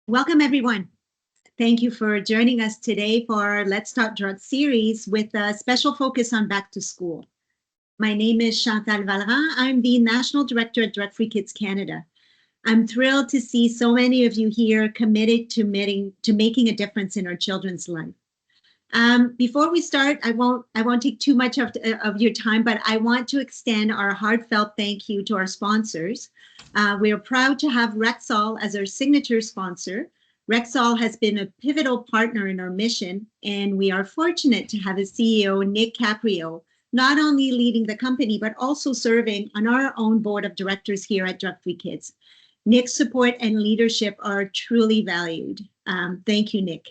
Welcome, everyone. Thank you for joining us today for our Let's Talk Drugs series with a special focus on back to school. My name is Chantal Valran. I'm the National Director at Drug Free Kids Canada. I'm thrilled to see so many of you here committed to making a difference in our children's life. Before we start, I won't take too much of your time, but I want to extend our heartfelt thank you to our sponsors. We are proud to have Rexall as our signature sponsor. Rexall has been a pivotal partner in our mission, and we are fortunate to have a CEO, Nick Caprio, not only leading the company, but also serving on our own board of directors here at Drug Free Kids. Nick's support and leadership are truly valued. Thank you, Nick.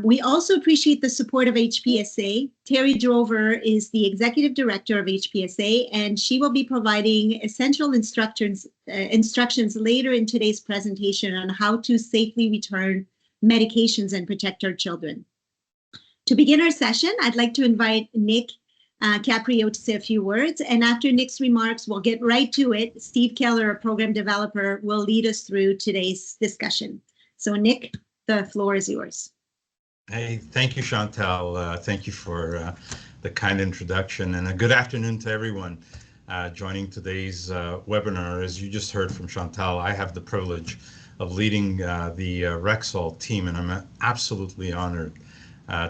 We also appreciate the support of HPSA. Terry Drover is the Executive Director of HPSA, and she will be providing essential instructions later in today's presentation on how to safely return medications and protect our children. To begin our session, I'd like to invite Nick Caprio to say a few words, and after Nick's remarks, we'll get right to it. Steve Keller, a program developer, will lead us through today's discussion. So Nick, the floor is yours. Hey, thank you, Chantal. Thank you for the kind introduction, and a good afternoon to everyone joining today's webinar. As you just heard from Chantal, I have the privilege of leading the Rexall team, and I'm absolutely honored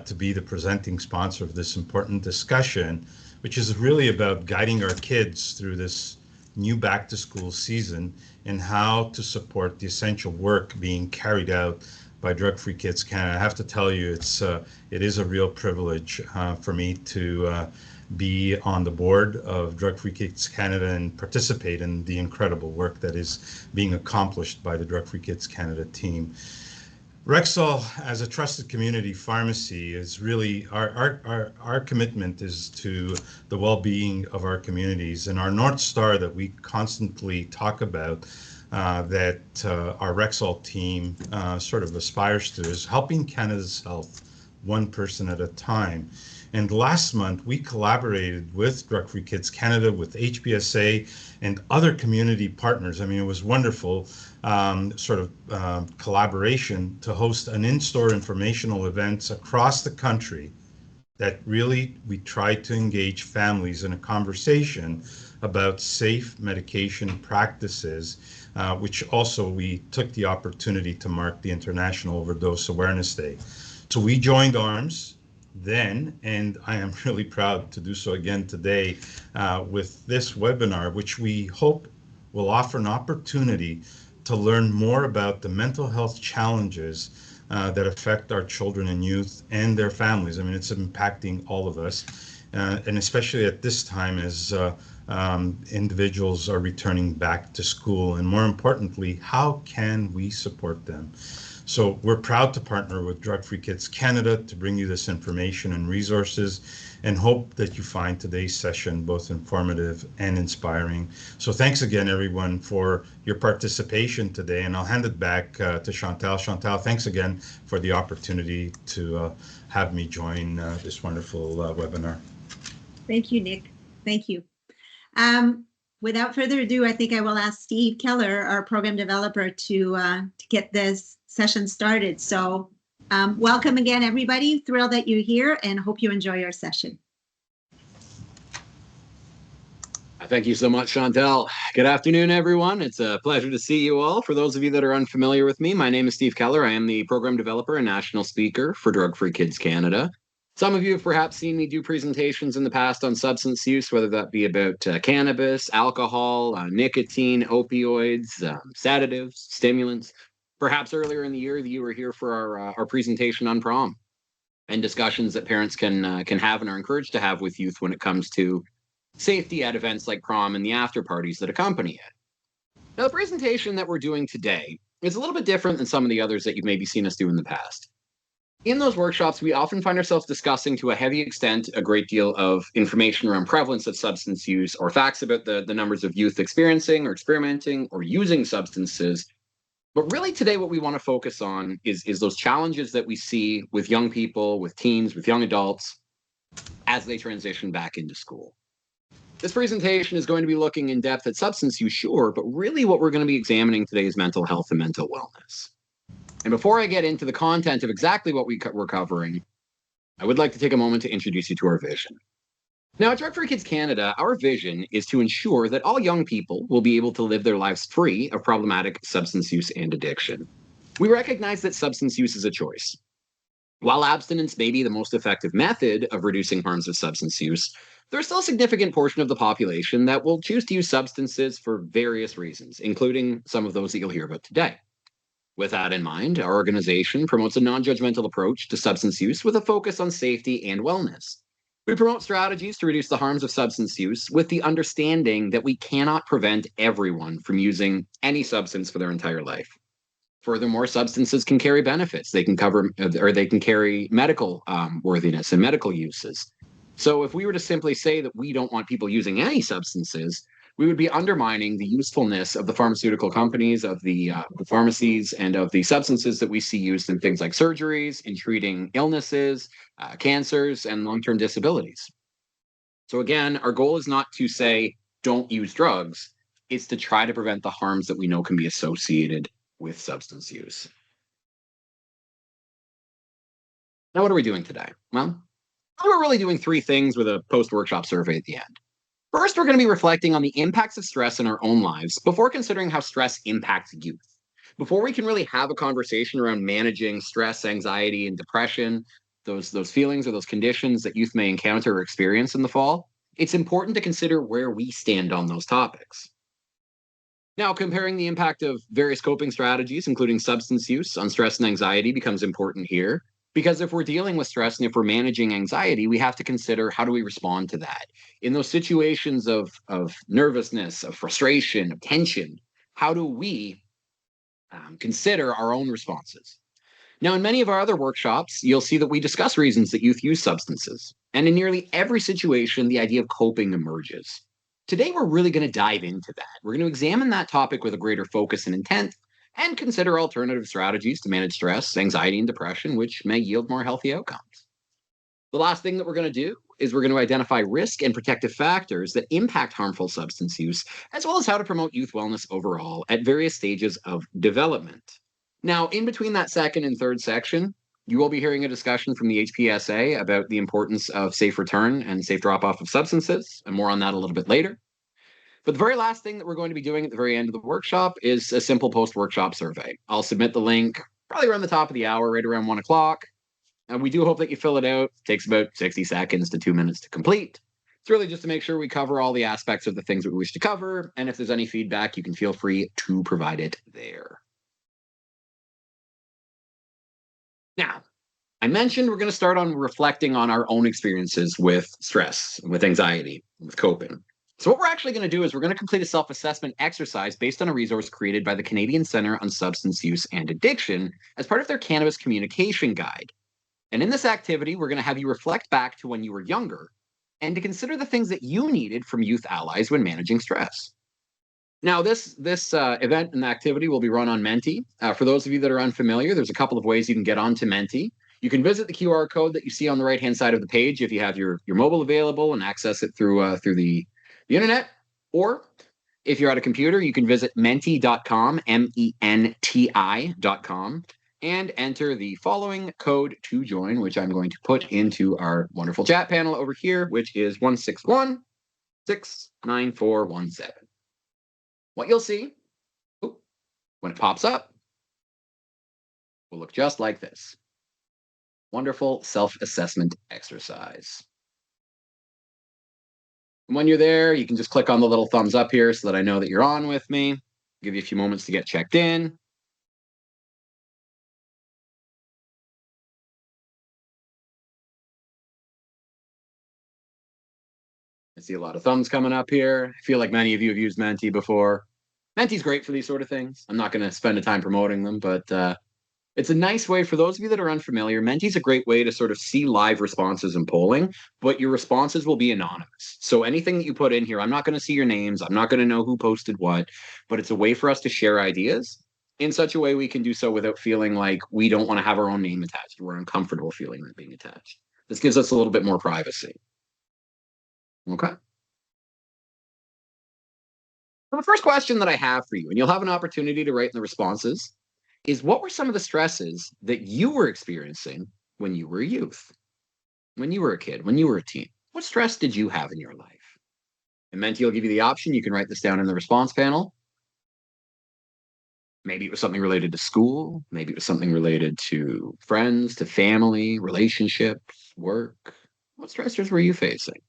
to be the presenting sponsor of this important discussion, which is really about guiding our kids through this new back-to-school season and how to support the essential work being carried out by Drug Free Kids Canada. I have to tell you, it is a real privilege for me to be on the board of Drug Free Kids Canada and participate in the incredible work that is being accomplished by the Drug Free Kids Canada team. Rexall, as a trusted community pharmacy, is really our commitment is to the well-being of our communities, and our North Star that we constantly talk about that our Rexall team sort of aspires to is helping Canada's health one person at a time. And last month, we collaborated with Drug Free Kids Canada, with HPSA, and other community partners. I mean, it was wonderful collaboration to host an in-store informational events across the country that really we tried to engage families in a conversation about safe medication practices, which also we took the opportunity to mark the International Overdose Awareness Day. So we joined arms then, and I am really proud to do so again today with this webinar, which we hope will offer an opportunity to learn more about the mental health challenges that affect our children and youth and their families. I mean, it's impacting all of us, and especially at this time as individuals are returning back to school, and more importantly, how can we support them? So we're proud to partner with Drug Free Kids Canada to bring you this information and resources, and hope that you find today's session both informative and inspiring. So thanks again, everyone, for your participation today, and I'll hand it back to Chantal. Chantal, thanks again for the opportunity to have me join this wonderful webinar. Thank you, Nick. Thank you. Without further ado, I think I will ask Steve Keller, our program developer, to get this session started. So welcome again, everybody. Thrilled that you're here and hope you enjoy our session. Thank you so much, Chantal. Good afternoon, everyone. It's a pleasure to see you all. For those of you that are unfamiliar with me, my name is Steve Keller. I am the program developer and national speaker for Drug Free Kids Canada. Some of you have perhaps seen me do presentations in the past on substance use, whether that be about cannabis, alcohol, nicotine, opioids, sedatives, stimulants. Perhaps earlier in the year, you were here for our presentation on prom and discussions that parents can have and are encouraged to have with youth when it comes to safety at events like prom and the after parties that accompany it. Now, the presentation that we're doing today is a little bit different than some of the others that you've maybe seen us do in the past. In those workshops, we often find ourselves discussing to a heavy extent a great deal of information around prevalence of substance use or facts about the numbers of youth experiencing or experimenting or using substances. But really today, what we want to focus on is those challenges that we see with young people, with teens, with young adults as they transition back into school. This presentation is going to be looking in depth at substance use, sure, but really what we're going to be examining today is mental health and mental wellness. And before I get into the content of exactly what we're covering, I would like to take a moment to introduce you to our vision. Now, at Drug Free Kids Canada, our vision is to ensure that all young people will be able to live their lives free of problematic substance use and addiction. We recognize that substance use is a choice. While abstinence may be the most effective method of reducing harms of substance use, there's still a significant portion of the population that will choose to use substances for various reasons, including some of those that you'll hear about today. With that in mind, our organization promotes a non-judgmental approach to substance use with a focus on safety and wellness. We promote strategies to reduce the harms of substance use with the understanding that we cannot prevent everyone from using any substance for their entire life. Furthermore, substances can carry benefits. They can cover or they can carry medical worthiness and medical uses. So if we were to simply say that we don't want people using any substances, we would be undermining the usefulness of the pharmaceutical companies, of the pharmacies, and of the substances that we see used in things like surgeries, in treating illnesses, cancers, and long-term disabilities. So again, our goal is not to say, don't use drugs. It's to try to prevent the harms that we know can be associated with substance use. Now, what are we doing today? Well, we're really doing three things with a post-workshop survey at the end. First, we're going to be reflecting on the impacts of stress in our own lives before considering how stress impacts youth. Before we can really have a conversation around managing stress, anxiety, and depression, those feelings or those conditions that youth may encounter or experience in the fall, it's important to consider where we stand on those topics. Now, comparing the impact of various coping strategies, including substance use, on stress and anxiety becomes important here. Because if we're dealing with stress and if we're managing anxiety, we have to consider how do we respond to that? In those situations of nervousness, of frustration, of tension, how do we consider our own responses? Now, in many of our other workshops, you'll see that we discuss reasons that youth use substances. And in nearly every situation, the idea of coping emerges. Today, we're really going to dive into that. We're going to examine that topic with a greater focus and intent, and consider alternative strategies to manage stress, anxiety, and depression, which may yield more healthy outcomes. The last thing that we're going to do is we're going to identify risk and protective factors that impact harmful substance use, as well as how to promote youth wellness overall at various stages of development. Now, in between that second and third section, you will be hearing a discussion from the HPSA about the importance of safe return and safe drop-off of substances, and more on that a little bit later. But the very last thing that we're going to be doing at the very end of the workshop is a simple post-workshop survey. I'll submit the link probably around the top of the hour, right around 1 o'clock. And we do hope that you fill it out. It takes about 60 seconds to 2 minutes to complete. It's really just to make sure we cover all the aspects of the things that we wish to cover. And if there's any feedback, you can feel free to provide it there. Now, I mentioned we're going to start on reflecting on our own experiences with stress, with anxiety, with coping. So what we're actually going to do is we're going to complete a self-assessment exercise based on a resource created by the Canadian Centre on Substance Use and Addiction as part of their Cannabis Communication Guide. And in this activity, we're going to have you reflect back to when you were younger and to consider the things that you needed from youth allies when managing stress. Now, this event and activity will be run on Menti. For those of you that are unfamiliar, there's a couple of ways you can get onto Menti. You can visit the QR code that you see on the right-hand side of the page if you have your mobile available and access it through the internet, or if you're at a computer, you can visit menti.com, menti.com, and enter the following code to join, which I'm going to put into our wonderful chat panel over here, which is 161-69417. What you'll see when it pops up will look just like this. Wonderful self-assessment exercise. And when you're there, you can just click on the little thumbs up here so that I know that you're on with me. Give you a few moments to get checked in. I see a lot of thumbs coming up here. I feel like many of you have used Menti before. Menti's great for these sort of things. I'm not going to spend the time promoting them, but it's a nice way for those of you that are unfamiliar. Menti's a great way to sort of see live responses in polling, but your responses will be anonymous. So anything that you put in here, I'm not going to see your names. I'm not going to know who posted what, but it's a way for us to share ideas in such a way we can do so without feeling like we don't want to have our own name attached. We're uncomfortable feeling that being attached. This gives us a little bit more privacy. Okay. So the first question that I have for you, and you'll have an opportunity to write in the responses, is what were some of the stresses that you were experiencing when you were a youth, when you were a kid, when you were a teen? What stress did you have in your life? And Menti will give you the option. You can write this down in the response panel. Maybe it was something related to school. Maybe it was something related to friends, to family, relationships, work. What stressors were you facing?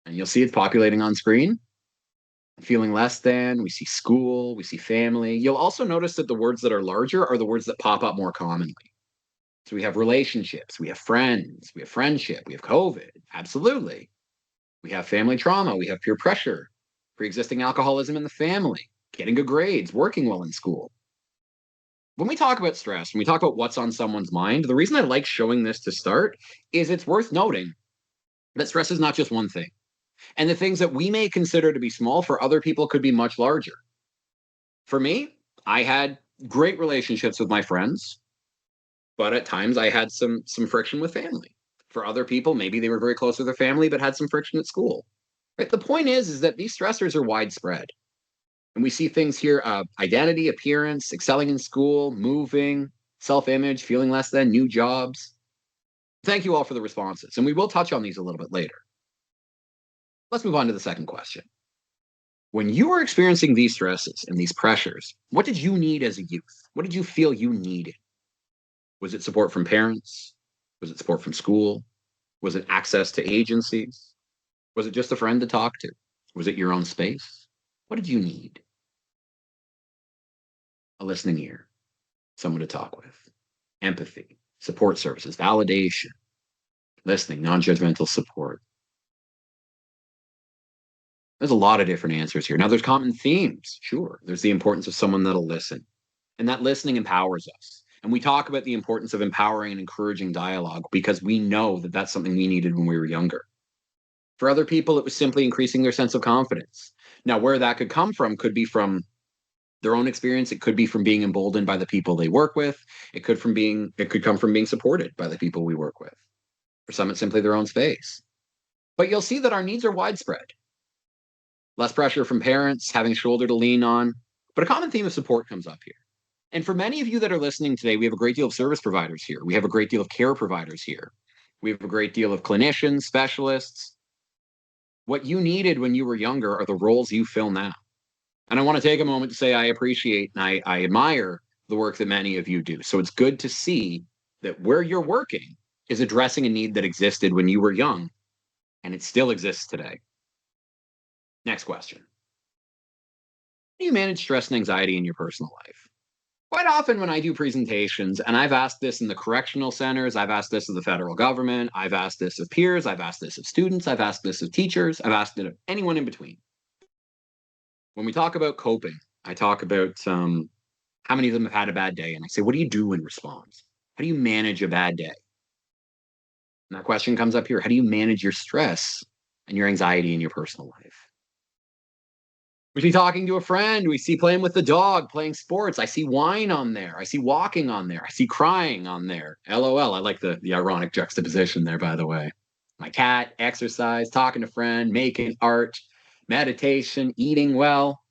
And you'll see it's populating on screen. Feeling less than, we see school, we see family. You'll also notice that the words that are larger are the words that pop up more commonly. So we have relationships, we have friends, we have friendship, we have COVID. Absolutely. We have family trauma, we have peer pressure, pre-existing alcoholism in the family, getting good grades, working well in school. When we talk about stress, when we talk about what's on someone's mind, the reason I like showing this to start is it's worth noting that stress is not just one thing. And the things that we may consider to be small for other people could be much larger. For me, I had great relationships with my friends, but at times I had some friction with family. For other people, maybe they were very close with their family, but had some friction at school. Right? The point is that these stressors are widespread. And we see things here, identity, appearance, excelling in school, moving, self-image, feeling less than, new jobs. Thank you all for the responses. And we will touch on these a little bit later. Let's move on to the second question. When you were experiencing these stresses and these pressures, what did you need as a youth? What did you feel you needed? Was it support from parents? Was it support from school? Was it access to agencies? Was it just a friend to talk to? Was it your own space? What did you need? A listening ear, someone to talk with, empathy, support services, validation, listening, non-judgmental support. There's a lot of different answers here. Now, there's common themes. Sure. There's the importance of someone that'll listen. And that listening empowers us. And we talk about the importance of empowering and encouraging dialogue because we know that that's something we needed when we were younger. For other people, it was simply increasing their sense of confidence. Now, where that could come from could be from their own experience. It could be from being emboldened by the people they work with. It could come from being supported by the people we work with. For some, it's simply their own space. But you'll see that our needs are widespread. Less pressure from parents, having a shoulder to lean on. But a common theme of support comes up here. And for many of you that are listening today, we have a great deal of service providers here. We have a great deal of care providers here. We have a great deal of clinicians, specialists. What you needed when you were younger are the roles you fill now. And I want to take a moment to say I appreciate and I admire the work that many of you do. So it's good to see that where you're working is addressing a need that existed when you were young, and it still exists today. Next question. How do you manage stress and anxiety in your personal life? Quite often when I do presentations, and I've asked this in the correctional centers, I've asked this of the federal government, I've asked this of peers, I've asked this of students, I've asked this of teachers, I've asked it of anyone in between. When we talk about coping, I talk about how many of them have had a bad day, and I say, what do you do in response? How do you manage a bad day? And that question comes up here. How do you manage your stress and your anxiety in your personal life? We see talking to a friend. We see playing with the dog, playing sports. I see wine on there. I see walking on there. I see crying on there. LOL. I like the ironic juxtaposition there, by the way. My cat, exercise, talking to a friend, making art, meditation, eating well.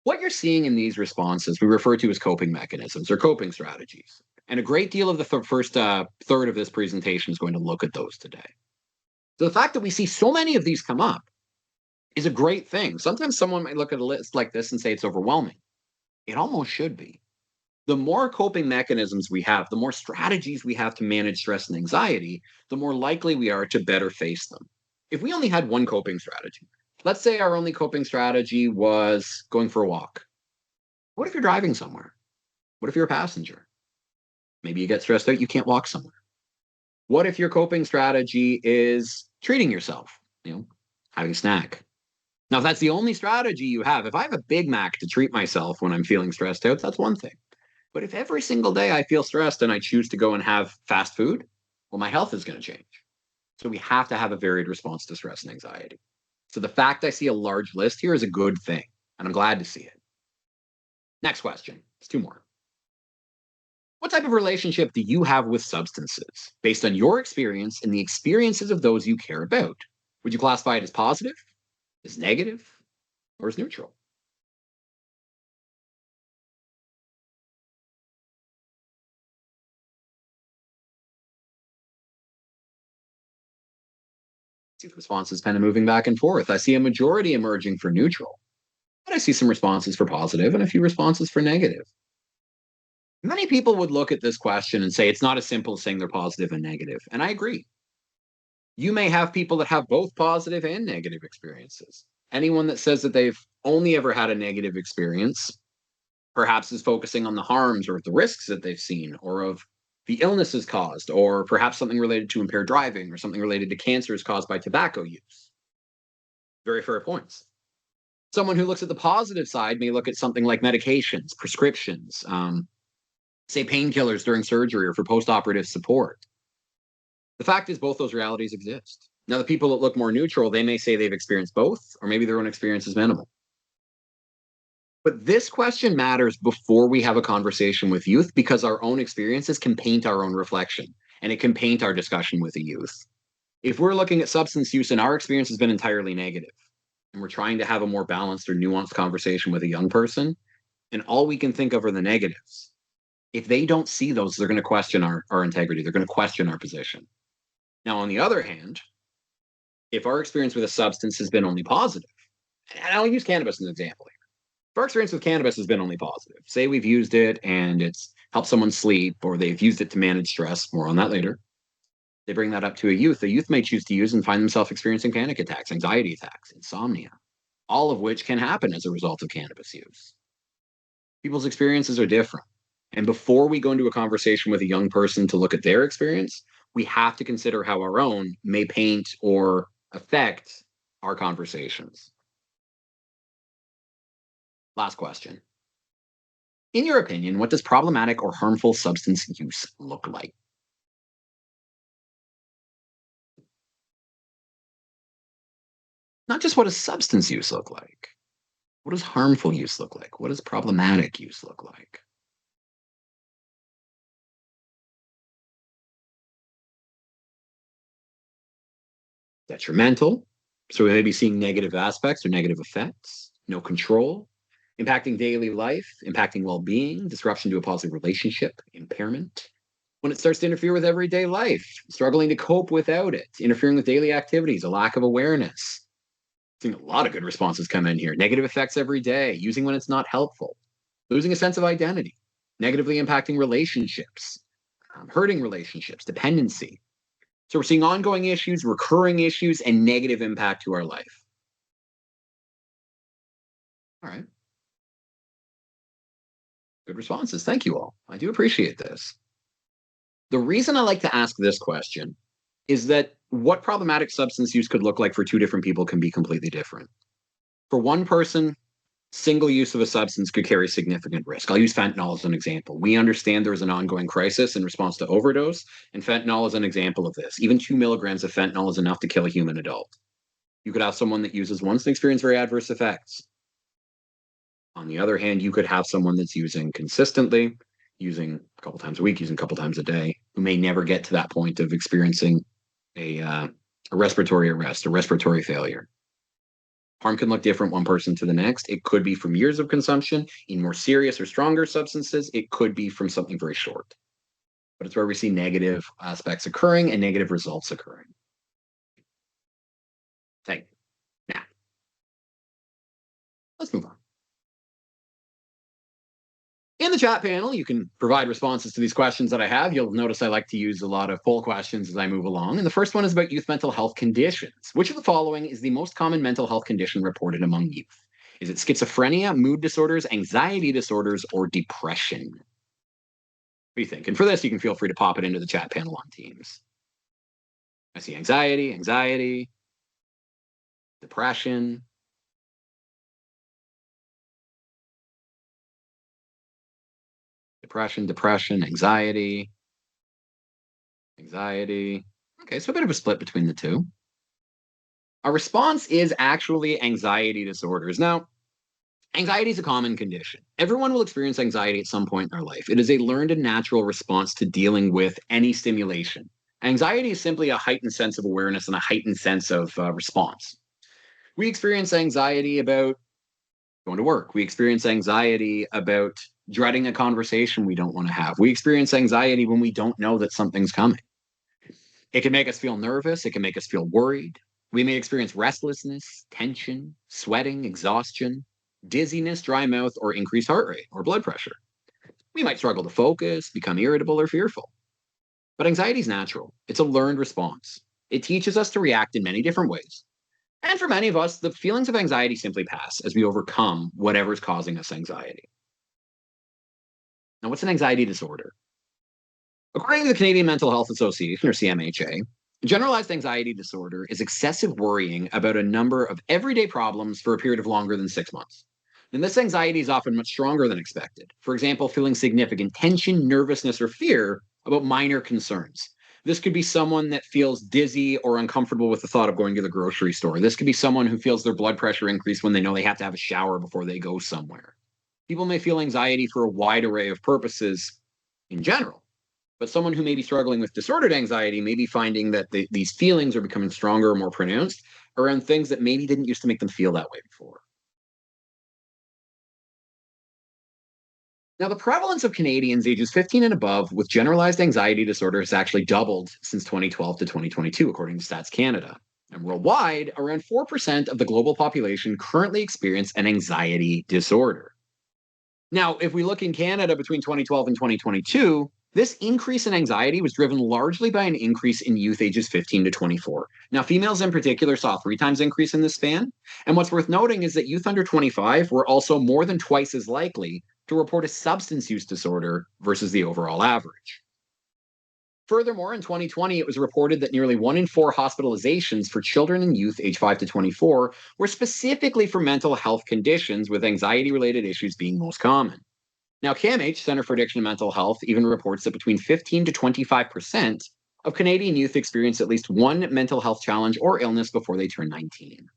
What you're seeing in these responses, we refer to as coping mechanisms or coping strategies. And a great deal of the first third of this presentation is going to look at those today. So the fact that we see so many of these come up is a great thing. Sometimes someone might look at a list like this and say it's overwhelming. It almost should be. The more coping mechanisms we have, the more strategies we have to manage stress and anxiety, the more likely we are to better face them. If we only had one coping strategy, let's say our only coping strategy was going for a walk. What if you're driving somewhere? What if you're a passenger? Maybe you get stressed out, you can't walk somewhere. What if your coping strategy is treating yourself, having a snack? Now, if that's the only strategy you have, if I have a Big Mac to treat myself when I'm feeling stressed out, that's one thing. But if every single day I feel stressed and I choose to go and have fast food, well, my health is going to change. So we have to have a varied response to stress and anxiety. So the fact I see a large list here is a good thing, and I'm glad to see it. Next question. It's two more. What type of relationship do you have with substances based on your experience and the experiences of those you care about? Would you classify it as positive, as negative, or as neutral? See the responses kind of moving back and forth. I see a majority emerging for neutral, but I see some responses for positive and a few responses for negative. Many people would look at this question and say it's not as simple as saying they're positive and negative, and I agree. You may have people that have both positive and negative experiences. Anyone that says that they've only ever had a negative experience perhaps is focusing on the harms or the risks that they've seen or of the illnesses caused, or perhaps something related to impaired driving or something related to cancers caused by tobacco use. Very fair points. Someone who looks at the positive side may look at something like medications, prescriptions, say painkillers during surgery or for post-operative support. The fact is both those realities exist. Now, the people that look more neutral, they may say they've experienced both, or maybe their own experience is minimal. But this question matters before we have a conversation with youth because our own experiences can paint our own reflection, and it can paint our discussion with the youth. If we're looking at substance use and our experience has been entirely negative, and we're trying to have a more balanced or nuanced conversation with a young person, and all we can think of are the negatives, if they don't see those, they're going to question our integrity. They're going to question our position. Now, on the other hand, if our experience with a substance has been only positive, and I'll use cannabis as an example here. If our experience with cannabis has been only positive, say we've used it and it's helped someone sleep, or they've used it to manage stress, more on that later. They bring that up to a youth. A youth may choose to use and find themselves experiencing panic attacks, anxiety attacks, insomnia, all of which can happen as a result of cannabis use. People's experiences are different. And before we go into a conversation with a young person to look at their experience, we have to consider how our own may paint or affect our conversations. Last question. In your opinion, what does problematic or harmful substance use look like? Not just what does substance use look like? What does harmful use look like? What does problematic use look like? Detrimental. So we may be seeing negative aspects or negative effects, no control, impacting daily life, impacting well-being, disruption to a positive relationship, impairment. When it starts to interfere with everyday life, struggling to cope without it, interfering with daily activities, a lack of awareness. Seeing a lot of good responses come in here. Negative effects every day, using when it's not helpful, losing a sense of identity, negatively impacting relationships, hurting relationships, dependency. So we're seeing ongoing issues, recurring issues, and negative impact to our life. All right. Good responses. Thank you all. I do appreciate this. The reason I like to ask this question is that what problematic substance use could look like for two different people can be completely different. For one person, single use of a substance could carry significant risk. I'll use fentanyl as an example. We understand there is an ongoing crisis in response to overdose, and fentanyl is an example of this. Even 2 milligrams of fentanyl is enough to kill a human adult. You could have someone that uses once and experience very adverse effects. On the other hand, you could have someone that's using consistently, using a couple times a week, using a couple times a day, who may never get to that point of experiencing a respiratory arrest, a respiratory failure. Harm can look different one person to the next. It could be from years of consumption in more serious or stronger substances. It could be from something very short. But it's where we see negative aspects occurring and negative results occurring. Thank you. Now, let's move on. In the chat panel, you can provide responses to these questions that I have. You'll notice I like to use a lot of poll questions as I move along. And the first one is about youth mental health conditions. Which of the following is the most common mental health condition reported among youth? Is it schizophrenia, mood disorders, anxiety disorders, or depression? What do you think? And for this, you can feel free to pop it into the chat panel on Teams. I see anxiety, depression. Depression, anxiety. Okay, so a bit of a split between the two. Our response is actually anxiety disorders. Now, anxiety is a common condition. Everyone will experience anxiety at some point in their life. It is a learned and natural response to dealing with any stimulation. Anxiety is simply a heightened sense of awareness and a heightened sense of response. We experience anxiety about going to work. We experience anxiety about dreading a conversation we don't want to have. We experience anxiety when we don't know that something's coming. It can make us feel nervous. It can make us feel worried. We may experience restlessness, tension, sweating, exhaustion, dizziness, dry mouth, or increased heart rate or blood pressure. We might struggle to focus, become irritable or fearful. But anxiety is natural. It's a learned response. It teaches us to react in many different ways. And for many of us, the feelings of anxiety simply pass as we overcome whatever's causing us anxiety. Now, what's an anxiety disorder? According to the Canadian Mental Health Association, or CMHA, generalized anxiety disorder is excessive worrying about a number of everyday problems for a period of longer than 6 months. And this anxiety is often much stronger than expected. For example, feeling significant tension, nervousness, or fear about minor concerns. This could be someone that feels dizzy or uncomfortable with the thought of going to the grocery store. This could be someone who feels their blood pressure increase when they know they have to have a shower before they go somewhere. People may feel anxiety for a wide array of purposes in general, but someone who may be struggling with disordered anxiety may be finding that these feelings are becoming stronger or more pronounced around things that maybe didn't used to make them feel that way before. Now, the prevalence of Canadians ages 15 and above with generalized anxiety disorder has actually doubled since 2012 to 2022, according to Stats Canada. And worldwide, around 4% of the global population currently experience an anxiety disorder. Now, if we look in Canada between 2012 and 2022, this increase in anxiety was driven largely by an increase in youth ages 15 to 24. Now, females in particular saw a 3 times increase in this span. And what's worth noting is that youth under 25 were also more than twice as likely to report a substance use disorder versus the overall average. Furthermore, in 2020, it was reported that nearly 1 in 4 hospitalizations for children and youth age 5 to 24 were specifically for mental health conditions, with anxiety-related issues being most common. Now, CAMH, Center for Addiction and Mental Health, even reports that between 15 to 25% of Canadian youth experience at least one mental health challenge or illness before they turn 19.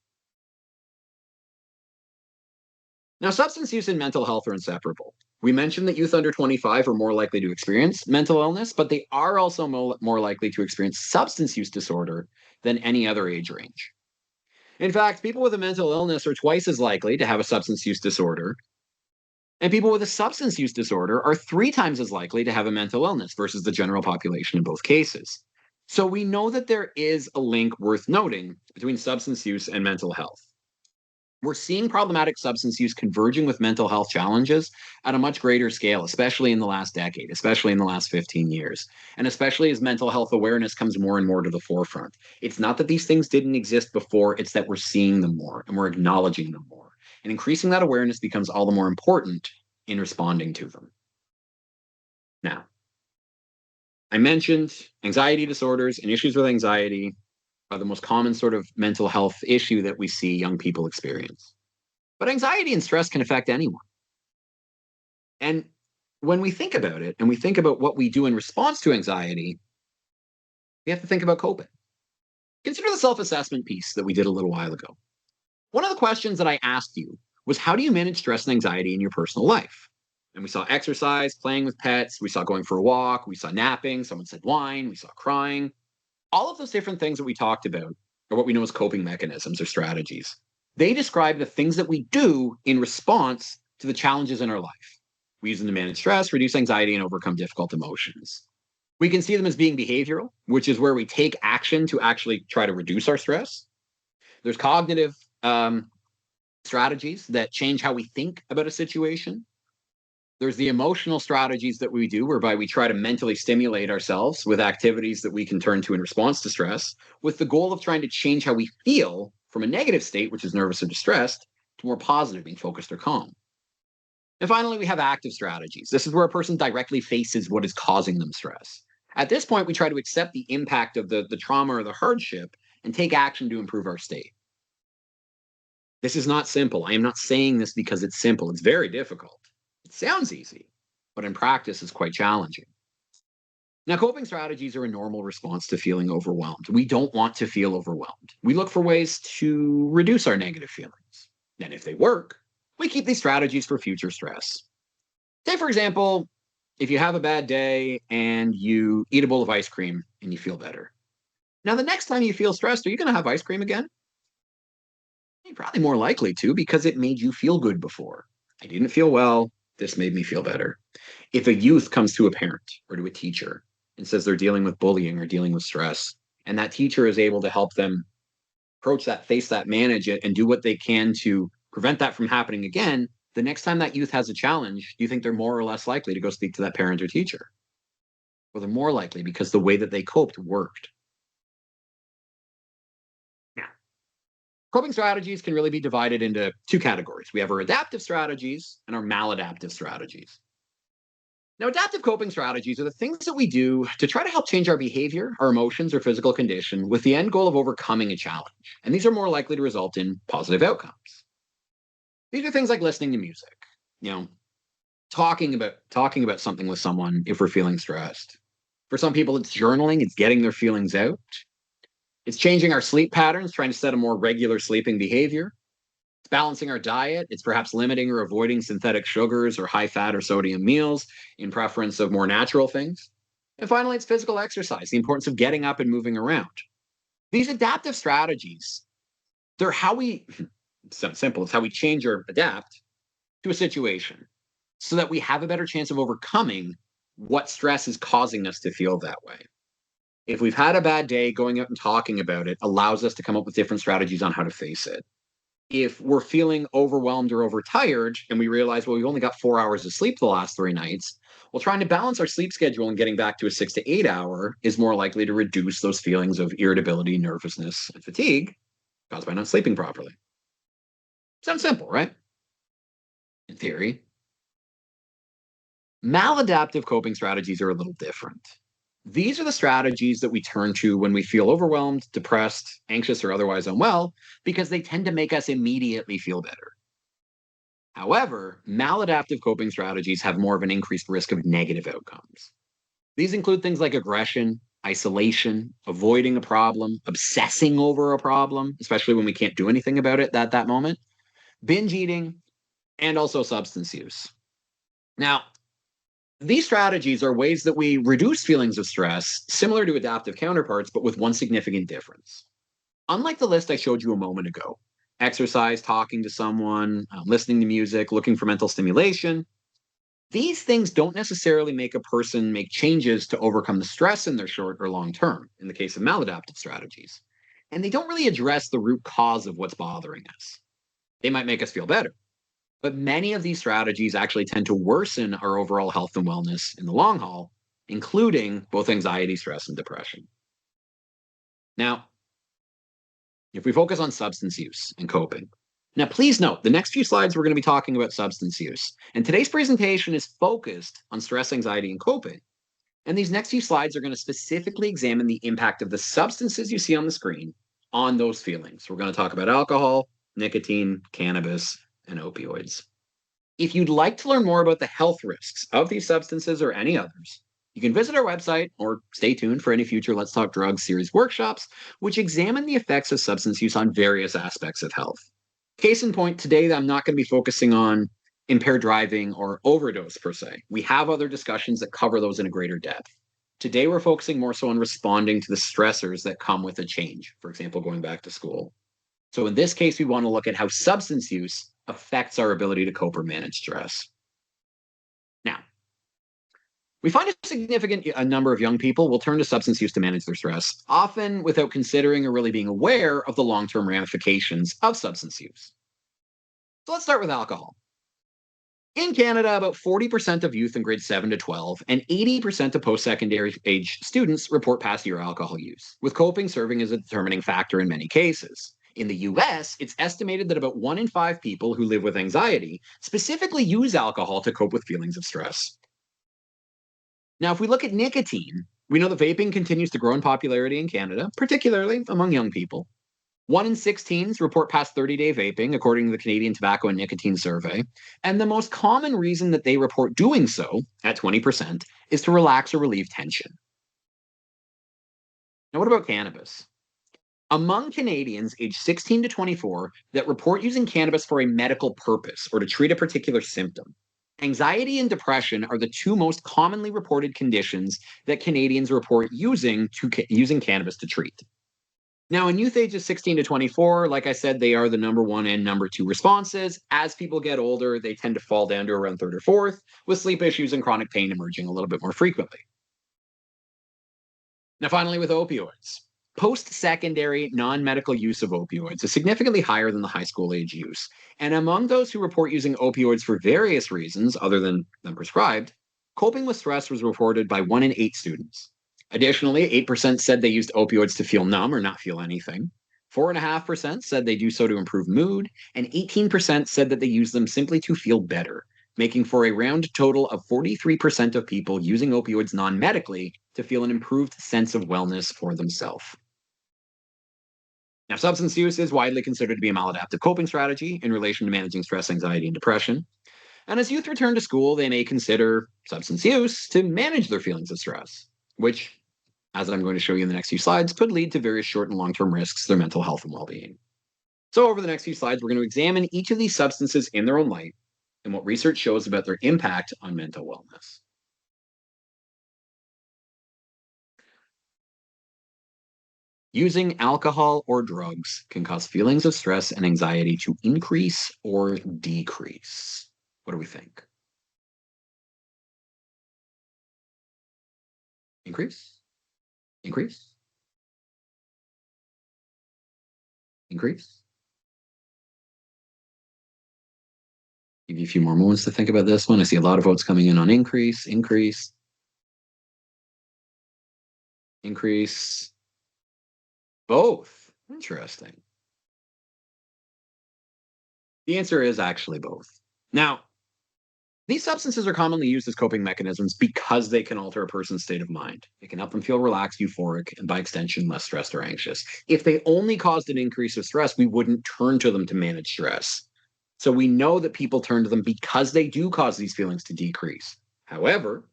Now, substance use and mental health are inseparable. We mentioned that youth under 25 are more likely to experience mental illness, but they are also more likely to experience substance use disorder than any other age range. In fact, people with a mental illness are twice as likely to have a substance use disorder, and people with a substance use disorder are 3 times as likely to have a mental illness versus the general population in both cases. So we know that there is a link worth noting between substance use and mental health. We're seeing problematic substance use converging with mental health challenges at a much greater scale, especially in the last decade, especially in the last 15 years, and especially as mental health awareness comes more and more to the forefront. It's not that these things didn't exist before, it's that we're seeing them more and we're acknowledging them more. And increasing that awareness becomes all the more important in responding to them. Now, I mentioned anxiety disorders and issues with anxiety are the most common sort of mental health issue that we see young people experience. But anxiety and stress can affect anyone. And when we think about it and we think about what we do in response to anxiety, we have to think about coping. Consider the self-assessment piece that we did a little while ago. One of the questions that I asked you was, how do you manage stress and anxiety in your personal life? And we saw exercise, playing with pets, we saw going for a walk, we saw napping, someone said wine, we saw crying. All of those different things that we talked about are what we know as coping mechanisms or strategies. They describe the things that we do in response to the challenges in our life. We use them to manage stress, reduce anxiety, and overcome difficult emotions. We can see them as being behavioral, which is where we take action to actually try to reduce our stress. There's cognitive strategies that change how we think about a situation. There's the emotional strategies that we do, whereby we try to mentally stimulate ourselves with activities that we can turn to in response to stress, with the goal of trying to change how we feel from a negative state, which is nervous or distressed, to more positive, being focused or calm. And finally, we have active strategies. This is where a person directly faces what is causing them stress. At this point, we try to accept the impact of the trauma or the hardship and take action to improve our state. This is not simple. I am not saying this because it's simple. It's very difficult. It sounds easy, but in practice, it's quite challenging. Now, coping strategies are a normal response to feeling overwhelmed. We don't want to feel overwhelmed. We look for ways to reduce our negative feelings. And if they work, we keep these strategies for future stress. Say, for example, if you have a bad day and you eat a bowl of ice cream and you feel better. Now, the next time you feel stressed, are you going to have ice cream again? You're probably more likely to, because it made you feel good before. I didn't feel well. This made me feel better. If a youth comes to a parent or to a teacher and says they're dealing with bullying or dealing with stress, and that teacher is able to help them approach that, face that, manage it, and do what they can to prevent that from happening again, the next time that youth has a challenge, do you think they're more or less likely to go speak to that parent or teacher? Well, they're more likely because the way that they coped worked. Now, coping strategies can really be divided into two categories. We have our adaptive strategies and our maladaptive strategies. Now, adaptive coping strategies are the things that we do to try to help change our behavior, our emotions, or physical condition with the end goal of overcoming a challenge. And these are more likely to result in positive outcomes. These are things like listening to music, talking about something with someone if we're feeling stressed. For some people, it's journaling, it's getting their feelings out. It's changing our sleep patterns, trying to set a more regular sleeping behavior. It's balancing our diet. It's perhaps limiting or avoiding synthetic sugars or high fat or sodium meals in preference of more natural things. And finally, it's physical exercise, the importance of getting up and moving around. These adaptive strategies, they're how we, it's simple, it's how we change or adapt to a situation so that we have a better chance of overcoming what stress is causing us to feel that way. If we've had a bad day, going out and talking about it allows us to come up with different strategies on how to face it. If we're feeling overwhelmed or overtired and we realize, well, we've only got 4 hours of sleep the last 3 nights, well, trying to balance our sleep schedule and getting back to a 6 to 8 hour is more likely to reduce those feelings of irritability, nervousness, and fatigue caused by not sleeping properly. Sounds simple, right? In theory. Maladaptive coping strategies are a little different. These are the strategies that we turn to when we feel overwhelmed, depressed, anxious, or otherwise unwell, because they tend to make us immediately feel better. However, maladaptive coping strategies have more of an increased risk of negative outcomes. These include things like aggression, isolation, avoiding a problem, obsessing over a problem, especially when we can't do anything about it at that moment, binge eating, and also substance use. Now, these strategies are ways that we reduce feelings of stress, similar to adaptive counterparts, but with one significant difference. Unlike the list I showed you a moment ago, exercise, talking to someone, listening to music, looking for mental stimulation, these things don't necessarily make a person make changes to overcome the stress in their short or long term, in the case of maladaptive strategies. And they don't really address the root cause of what's bothering us. They might make us feel better. But many of these strategies actually tend to worsen our overall health and wellness in the long haul, including both anxiety, stress, and depression. Now, if we focus on substance use and coping, now please note, the next few slides we're going to be talking about substance use. And today's presentation is focused on stress, anxiety, and coping. And these next few slides are going to specifically examine the impact of the substances you see on the screen on those feelings. We're going to talk about alcohol, nicotine, cannabis, and opioids. If you'd like to learn more about the health risks of these substances or any others, you can visit our website or stay tuned for any future Let's Talk Drugs series workshops, which examine the effects of substance use on various aspects of health. Case in point, today I'm not going to be focusing on impaired driving or overdose per se. We have other discussions that cover those in a greater depth. Today we're focusing more so on responding to the stressors that come with a change, for example, going back to school. So in this case, we want to look at how substance use affects our ability to cope or manage stress. Now, we find a significant number of young people will turn to substance use to manage their stress, often without considering or really being aware of the long-term ramifications of substance use. So let's start with alcohol. In Canada, about 40% of youth in grades 7 to 12 and 80% of post-secondary age students report past year alcohol use, with coping serving as a determining factor in many cases. In the US, it's estimated that about 1 in 5 people who live with anxiety specifically use alcohol to cope with feelings of stress. Now, if we look at nicotine, we know that vaping continues to grow in popularity in Canada, particularly among young people. 1 in 6 teens report past 30-day vaping, according to the Canadian Tobacco and Nicotine Survey. And the most common reason that they report doing so, at 20%, is to relax or relieve tension. Now, what about cannabis? Among Canadians aged 16 to 24 that report using cannabis for a medical purpose or to treat a particular symptom, anxiety and depression are the 2 most commonly reported conditions that Canadians report using cannabis to treat. Now, in youth ages 16 to 24, like I said, they are the number 1 and number 2 responses. As people get older, they tend to fall down to around 3rd or 4th, with sleep issues and chronic pain emerging a little bit more frequently. Now, finally, with opioids. post-secondary non-medical use of opioids is significantly higher than the high school age use. And among those who report using opioids for various reasons other than prescribed, coping with stress was reported by 1 in 8 students. Additionally, 8% said they used opioids to feel numb or not feel anything. 4.5% said they do so to improve mood, and 18% said that they use them simply to feel better, making for a round total of 43% of people using opioids non-medically to feel an improved sense of wellness for themselves. Now, substance use is widely considered to be a maladaptive coping strategy in relation to managing stress, anxiety, and depression. And as youth return to school, they may consider substance use to manage their feelings of stress, which, as I'm going to show you in the next few slides, could lead to various short and long-term risks to their mental health and well-being. So over the next few slides, we're going to examine each of these substances in their own light and what research shows about their impact on mental wellness. Using alcohol or drugs can cause feelings of stress and anxiety to increase or decrease. What do we think? Increase? Increase? Increase? Give you a few more moments to think about this one. I see a lot of votes coming in on increase, increase, increase. Both. Interesting. The answer is actually both. Now, these substances are commonly used as coping mechanisms because they can alter a person's state of mind. It can help them feel relaxed, euphoric, and by extension, less stressed or anxious. If they only caused an increase of stress, we wouldn't turn to them to manage stress. So we know that people turn to them because they do cause these feelings to decrease. However,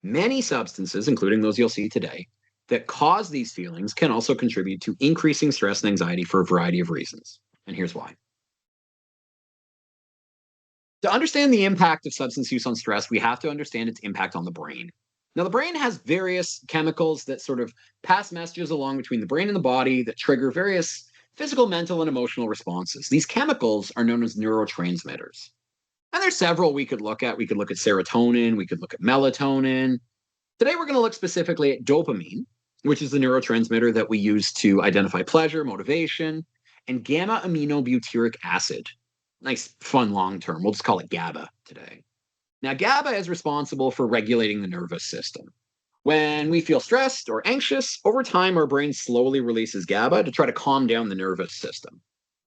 many substances, including those you'll see today, that cause these feelings can also contribute to increasing stress and anxiety for a variety of reasons. And here's why. To understand the impact of substance use on stress, we have to understand its impact on the brain. Now, the brain has various chemicals that sort of pass messages along between the brain and the body that trigger various physical, mental, and emotional responses. These chemicals are known as neurotransmitters. And there's several we could look at. We could look at serotonin, we could look at melatonin. Today, we're going to look specifically at dopamine, which is the neurotransmitter that we use to identify pleasure, motivation, and gamma-aminobutyric acid. Nice, fun long term. We'll just call it GABA today. Now, GABA is responsible for regulating the nervous system. When we feel stressed or anxious, over time, our brain slowly releases GABA to try to calm down the nervous system.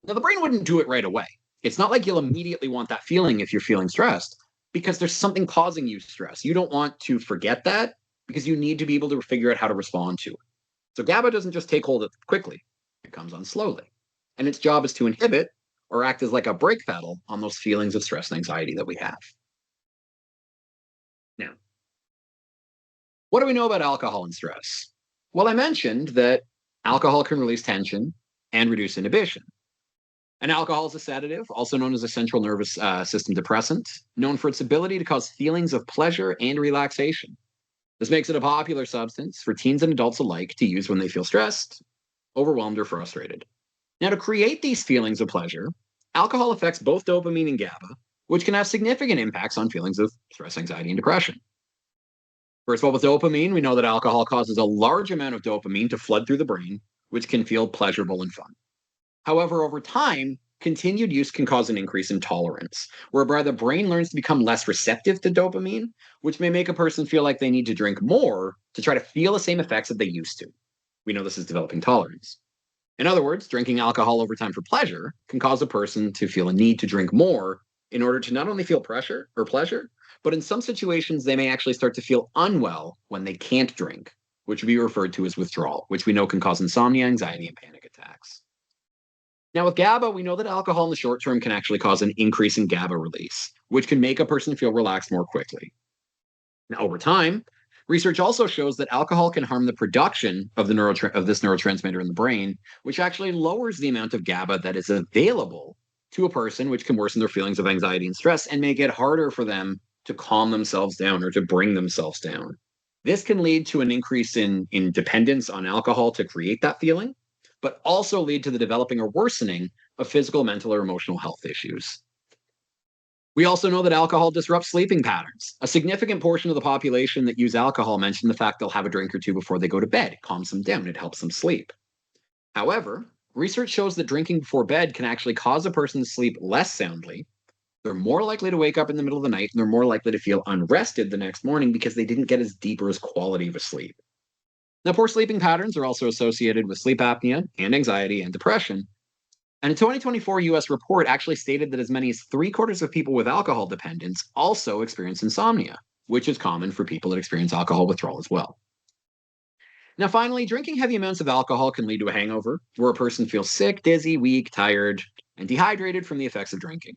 Now, the brain wouldn't do it right away. It's not like you'll immediately want that feeling if you're feeling stressed, because there's something causing you stress. You don't want to forget that because you need to be able to figure out how to respond to it. So GABA doesn't just take hold quickly. It comes on slowly. And its job is to inhibit or act as like a brake pedal on those feelings of stress and anxiety that we have. Now, what do we know about alcohol and stress? Well, I mentioned that alcohol can release tension and reduce inhibition. And alcohol is a sedative, also known as a central nervous system depressant, known for its ability to cause feelings of pleasure and relaxation. This makes it a popular substance for teens and adults alike to use when they feel stressed, overwhelmed, or frustrated. Now, to create these feelings of pleasure, alcohol affects both dopamine and GABA, which can have significant impacts on feelings of stress, anxiety, and depression. First of all, with dopamine, we know that alcohol causes a large amount of dopamine to flood through the brain, which can feel pleasurable and fun. However, over time, continued use can cause an increase in tolerance, whereby the brain learns to become less receptive to dopamine, which may make a person feel like they need to drink more to try to feel the same effects that they used to. We know this is developing tolerance. In other words, drinking alcohol over time for pleasure can cause a person to feel a need to drink more in order to not only feel pressure or pleasure, but in some situations, they may actually start to feel unwell when they can't drink, which would be referred to as withdrawal, which we know can cause insomnia, anxiety, and panic attacks. Now, with GABA, we know that alcohol in the short term can actually cause an increase in GABA release, which can make a person feel relaxed more quickly. Now, over time, research also shows that alcohol can harm the production of this neurotransmitter in the brain, which actually lowers the amount of GABA that is available to a person, which can worsen their feelings of anxiety and stress and make it harder for them to calm themselves down or to bring themselves down. This can lead to an increase in dependence on alcohol to create that feeling, but also lead to the developing or worsening of physical, mental, or emotional health issues. We also know that alcohol disrupts sleeping patterns. A significant portion of the population that use alcohol mention the fact they'll have a drink or two before they go to bed. It calms them down, it helps them sleep. However, research shows that drinking before bed can actually cause a person to sleep less soundly. They're more likely to wake up in the middle of the night, and they're more likely to feel unrested the next morning because they didn't get as deep or as quality of a sleep. Now, poor sleeping patterns are also associated with sleep apnea and anxiety and depression. And a 2024 US report actually stated that as many as 3/4 of people with alcohol dependence also experience insomnia, which is common for people that experience alcohol withdrawal as well. Now, finally, drinking heavy amounts of alcohol can lead to a hangover, where a person feels sick, dizzy, weak, tired, and dehydrated from the effects of drinking.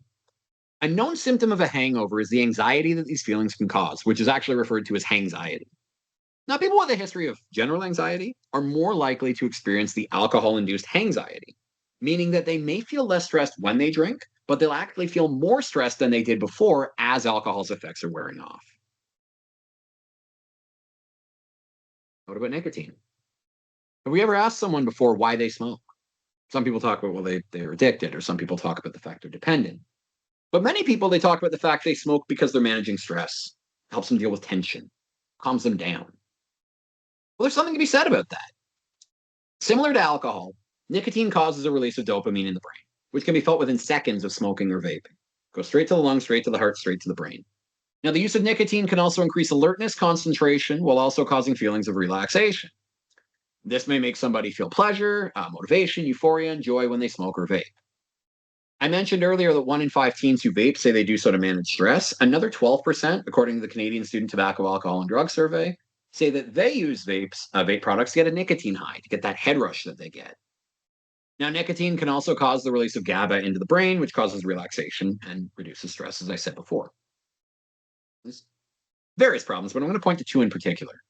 A known symptom of a hangover is the anxiety that these feelings can cause, which is actually referred to as hangxiety. Now, people with a history of general anxiety are more likely to experience the alcohol-induced hangxiety, meaning that they may feel less stressed when they drink, but they'll actually feel more stressed than they did before as alcohol's effects are wearing off. What about nicotine? Have we ever asked someone before why they smoke? Some people talk about, well, they're addicted, or some people talk about the fact they're dependent. But many people, they talk about the fact they smoke because they're managing stress, helps them deal with tension, calms them down. Well, there's something to be said about that. Similar to alcohol, nicotine causes a release of dopamine in the brain, which can be felt within seconds of smoking or vaping. Goes straight to the lungs, straight to the heart, straight to the brain. Now, the use of nicotine can also increase alertness, concentration, while also causing feelings of relaxation. This may make somebody feel pleasure, motivation, euphoria, and joy when they smoke or vape. I mentioned earlier that 1 in 5 teens who vape say they do so to manage stress. Another 12%, according to the Canadian Student Tobacco, Alcohol, and Drug Survey, say that they use vape products to get a nicotine high, to get that head rush that they get. Now, nicotine can also cause the release of GABA into the brain, which causes relaxation and reduces stress, as I said before. There's various problems, but I'm going to point to 2 in particular.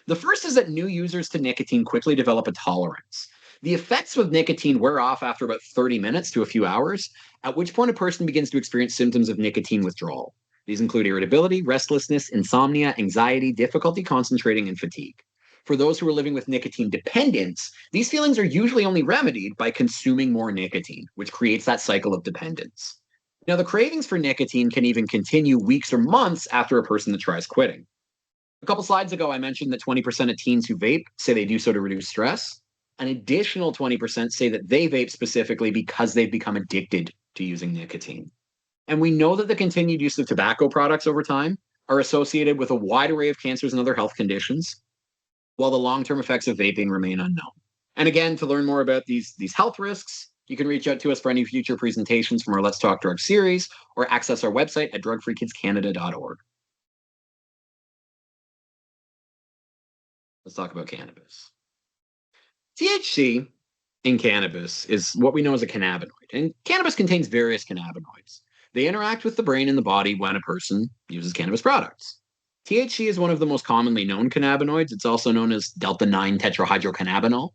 The first is that new users to nicotine quickly develop a tolerance. The effects of nicotine wear off after about 30 minutes to a few hours, at which point a person begins to experience symptoms of nicotine withdrawal. These include irritability, restlessness, insomnia, anxiety, difficulty concentrating, and fatigue. For those who are living with nicotine dependence, these feelings are usually only remedied by consuming more nicotine, which creates that cycle of dependence. Now, the cravings for nicotine can even continue weeks or months after a person that tries quitting. A couple slides ago, I mentioned that 20% of teens who vape say they do so to reduce stress. An additional 20% say that they vape specifically because they've become addicted to using nicotine. And we know that the continued use of tobacco products over time are associated with a wide array of cancers and other health conditions, while the long-term effects of vaping remain unknown. And again, to learn more about these health risks, you can reach out to us for any future presentations from our Let's Talk Drug series, or access our website at drugfreekidscanada.org. Let's talk about cannabis. THC in cannabis is what we know as a cannabinoid, and cannabis contains various cannabinoids. They interact with the brain and the body when a person uses cannabis products. THC is one of the most commonly known cannabinoids. It's also known as delta-9 tetrahydrocannabinol.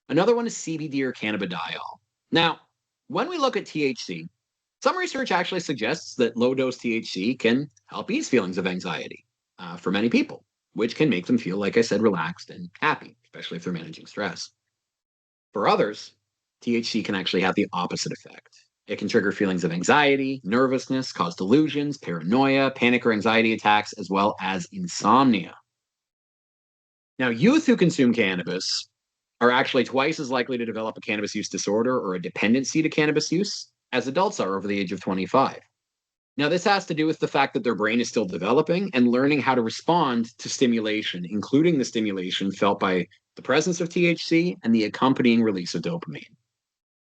Another one is CBD or cannabidiol. Now, when we look at THC, some research actually suggests that low-dose THC can help ease feelings of anxiety for many people, which can make them feel, like I said, relaxed and happy, especially if they're managing stress. For others, THC can actually have the opposite effect. It can trigger feelings of anxiety, nervousness, cause delusions, paranoia, panic or anxiety attacks, as well as insomnia. Now, youth who consume cannabis are actually twice as likely to develop a cannabis use disorder or a dependency to cannabis use as adults are over the age of 25. Now, this has to do with the fact that their brain is still developing and learning how to respond to stimulation, including the stimulation felt by the presence of THC and the accompanying release of dopamine.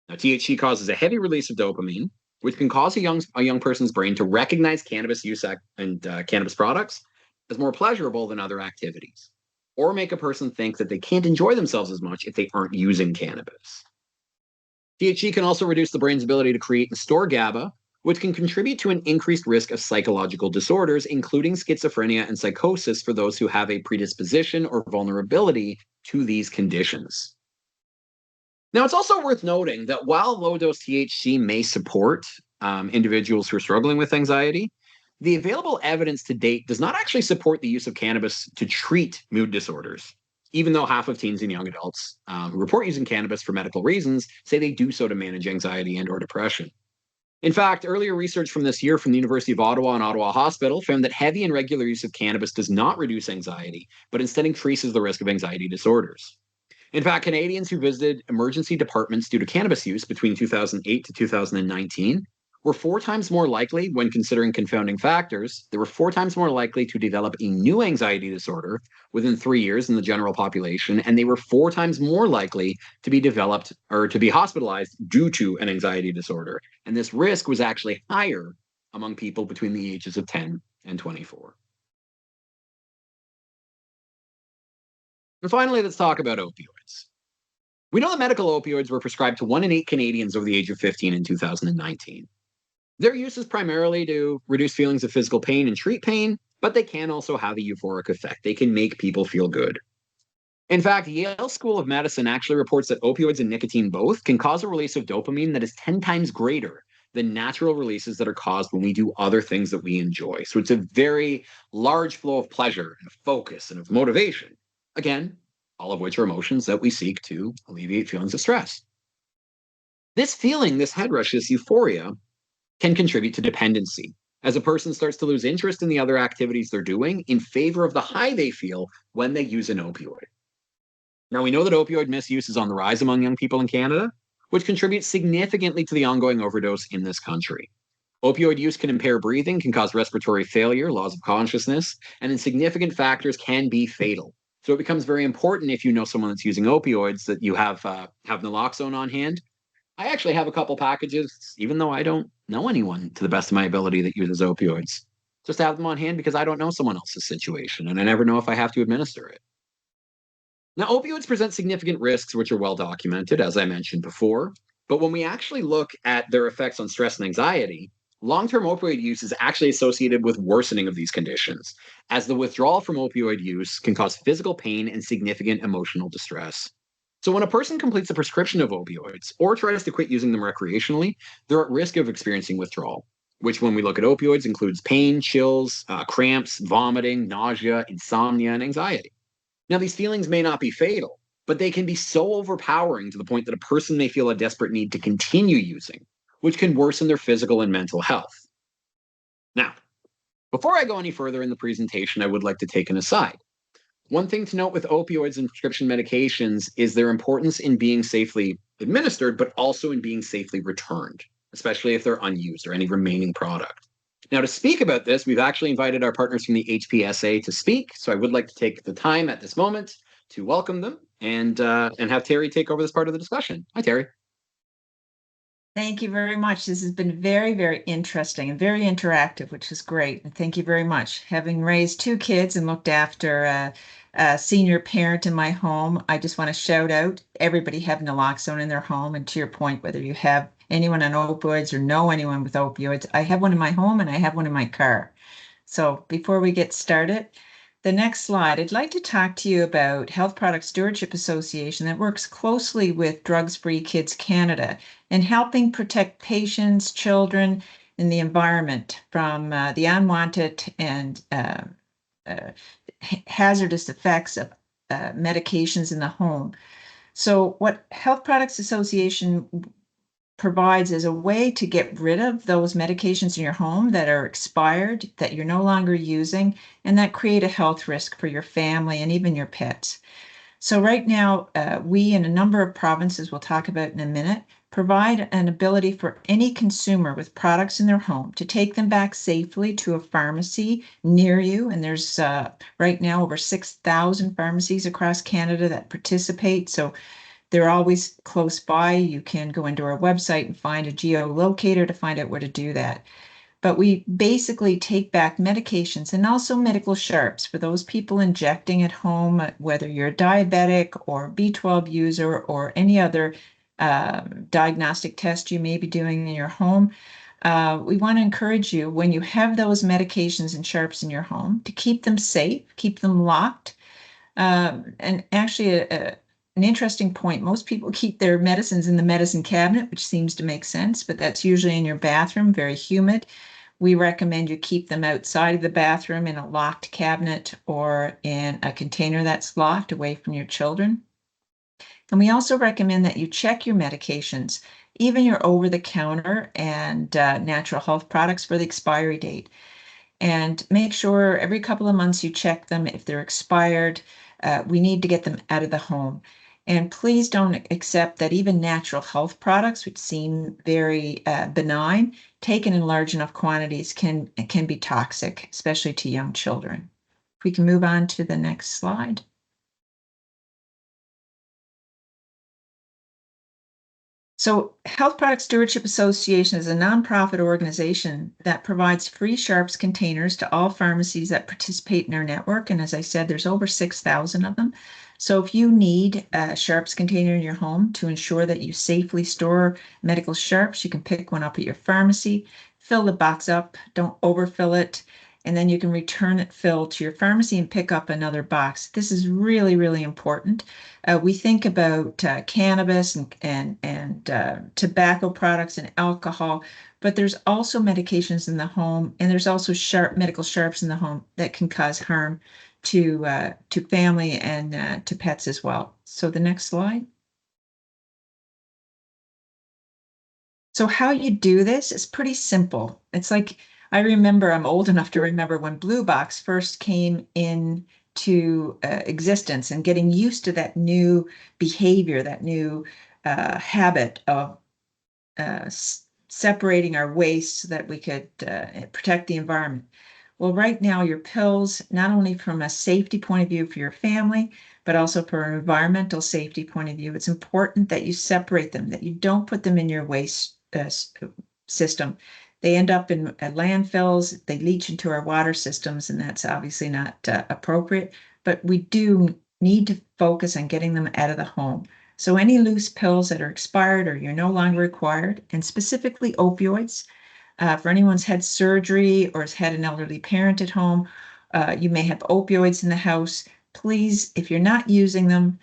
Now, THC causes a heavy release of dopamine, which can cause a young person's brain to recognize cannabis use and cannabis products as more pleasurable than other activities, or make a person think that they can't enjoy themselves as much if they aren't using cannabis. THC can also reduce the brain's ability to create and store GABA, which can contribute to an increased risk of psychological disorders, including schizophrenia and psychosis for those who have a predisposition or vulnerability to these conditions. Now, it's also worth noting that while low-dose THC may support individuals who are struggling with anxiety, the available evidence to date does not actually support the use of cannabis to treat mood disorders, even though half of teens and young adults who report using cannabis for medical reasons say they do so to manage anxiety and or depression. In fact, earlier research from this year from the University of Ottawa and Ottawa Hospital found that heavy and regular use of cannabis does not reduce anxiety, but instead increases the risk of anxiety disorders. In fact, Canadians who visited emergency departments due to cannabis use between 2008 to 2019 were 4 times more likely, when considering confounding factors, they were 4 times more likely to develop a new anxiety disorder within 3 years than the general population, and they were 4 times more likely to be developed or to be hospitalized due to an anxiety disorder. And this risk was actually higher among people between the ages of 10 and 24. And finally, let's talk about opioids. We know that medical opioids were prescribed to 1 in 8 Canadians over the age of 15 in 2019. Their use is primarily to reduce feelings of physical pain and treat pain, but they can also have a euphoric effect. They can make people feel good. In fact, Yale School of Medicine actually reports that opioids and nicotine both can cause a release of dopamine that is 10 times greater than natural releases that are caused when we do other things that we enjoy. So it's a very large flow of pleasure and of focus and of motivation. Again, all of which are emotions that we seek to alleviate feelings of stress. This feeling, this head rush, this euphoria, can contribute to dependency, as a person starts to lose interest in the other activities they're doing in favor of the high they feel when they use an opioid. Now, we know that opioid misuse is on the rise among young people in Canada, which contributes significantly to the ongoing overdose in this country. Opioid use can impair breathing, can cause respiratory failure, loss of consciousness, and in significant factors can be fatal. So it becomes very important, if you know someone that's using opioids, that you have naloxone on hand. I actually have a couple packages, even though I don't know anyone, to the best of my ability, that uses opioids. Just have them on hand because I don't know someone else's situation, and I never know if I have to administer it. Now, opioids present significant risks, which are well documented, as I mentioned before. But when we actually look at their effects on stress and anxiety, long-term opioid use is actually associated with worsening of these conditions, as the withdrawal from opioid use can cause physical pain and significant emotional distress. So when a person completes a prescription of opioids or tries to quit using them recreationally, they're at risk of experiencing withdrawal, which when we look at opioids includes pain, chills, cramps, vomiting, nausea, insomnia, and anxiety. Now, these feelings may not be fatal, but they can be so overpowering to the point that a person may feel a desperate need to continue using, which can worsen their physical and mental health. Now, before I go any further in the presentation, I would like to take an aside. One thing to note with opioids and prescription medications is their importance in being safely administered, but also in being safely returned, especially if they're unused or any remaining product. Now, to speak about this, we've actually invited our partners from the HPSA to speak. So I would like to take the time at this moment to welcome them and have Terry take over this part of the discussion. Hi, Terry. Thank you very much. This has been very, very interesting and very interactive, which is great. And thank you very much. Having raised 2 kids and looked after a senior parent in my home, I just want to shout out everybody have naloxone in their home. And to your point, whether you have anyone on opioids or know anyone with opioids, I have one in my home and I have one in my car. So before we get started, the next slide, I'd like to talk to you about Health Product Stewardship Association that works closely with Drugs Free Kids Canada in helping protect patients, children, and the environment from the unwanted and hazardous effects of medications in the home. So what Health Products Association provides is a way to get rid of those medications in your home that are expired, that you're no longer using, and that create a health risk for your family and even your pets. So right now, we in a number of provinces, we'll talk about in a minute, provide an ability for any consumer with products in their home to take them back safely to a pharmacy near you. And there's right now over 6,000 pharmacies across Canada that participate. So they're always close by. You can go into our website and find a geolocator to find out where to do that. But we basically take back medications and also medical sharps for those people injecting at home, whether you're diabetic or B12 user or any other diagnostic test you may be doing in your home. We want to encourage you, when you have those medications and sharps in your home, to keep them safe, keep them locked. And actually, an interesting point, most people keep their medicines in the medicine cabinet, which seems to make sense, but that's usually in your bathroom, very humid. We recommend you keep them outside of the bathroom in a locked cabinet or in a container that's locked away from your children. And we also recommend that you check your medications even your over-the-counter and natural health products for the expiry date. And make sure every couple of months you check them. If they're expired, we need to get them out of the home. And please don't accept that even natural health products, which seem very benign, taken in large enough quantities can be toxic, especially to young children. If we can move on to the next slide. So Health Product Stewardship Association is a nonprofit organization that provides free Sharps containers to all pharmacies that participate in our network. And as I said, there's over 6,000 of them. So if you need a Sharps container in your home to ensure that you safely store medical Sharps, you can pick one up at your pharmacy, fill the box up, don't overfill it, and then you can return it filled to your pharmacy and pick up another box. This is really, really important. We think about cannabis and tobacco products and alcohol, but there's also medications in the home, and there's also medical Sharps in the home that can cause harm to family and to pets as well. So the next slide. So how you do this is pretty simple. It's like, I remember, I'm old enough to remember when Blue Box first came into existence, and getting used to that new behavior, that new habit of separating our waste so that we could protect the environment. Well, right now, your pills, not only from a safety point of view for your family, but also for an environmental safety point of view, it's important that you separate them, that you don't put them in your waste system. They end up in landfills, they leach into our water systems, and that's obviously not appropriate. But we do need to focus on getting them out of the home. So any loose pills that are expired or you're no longer required, and specifically opioids, for anyone who's had surgery or has had an elderly parent at home, you may have opioids in the house. Please, if you're not using them,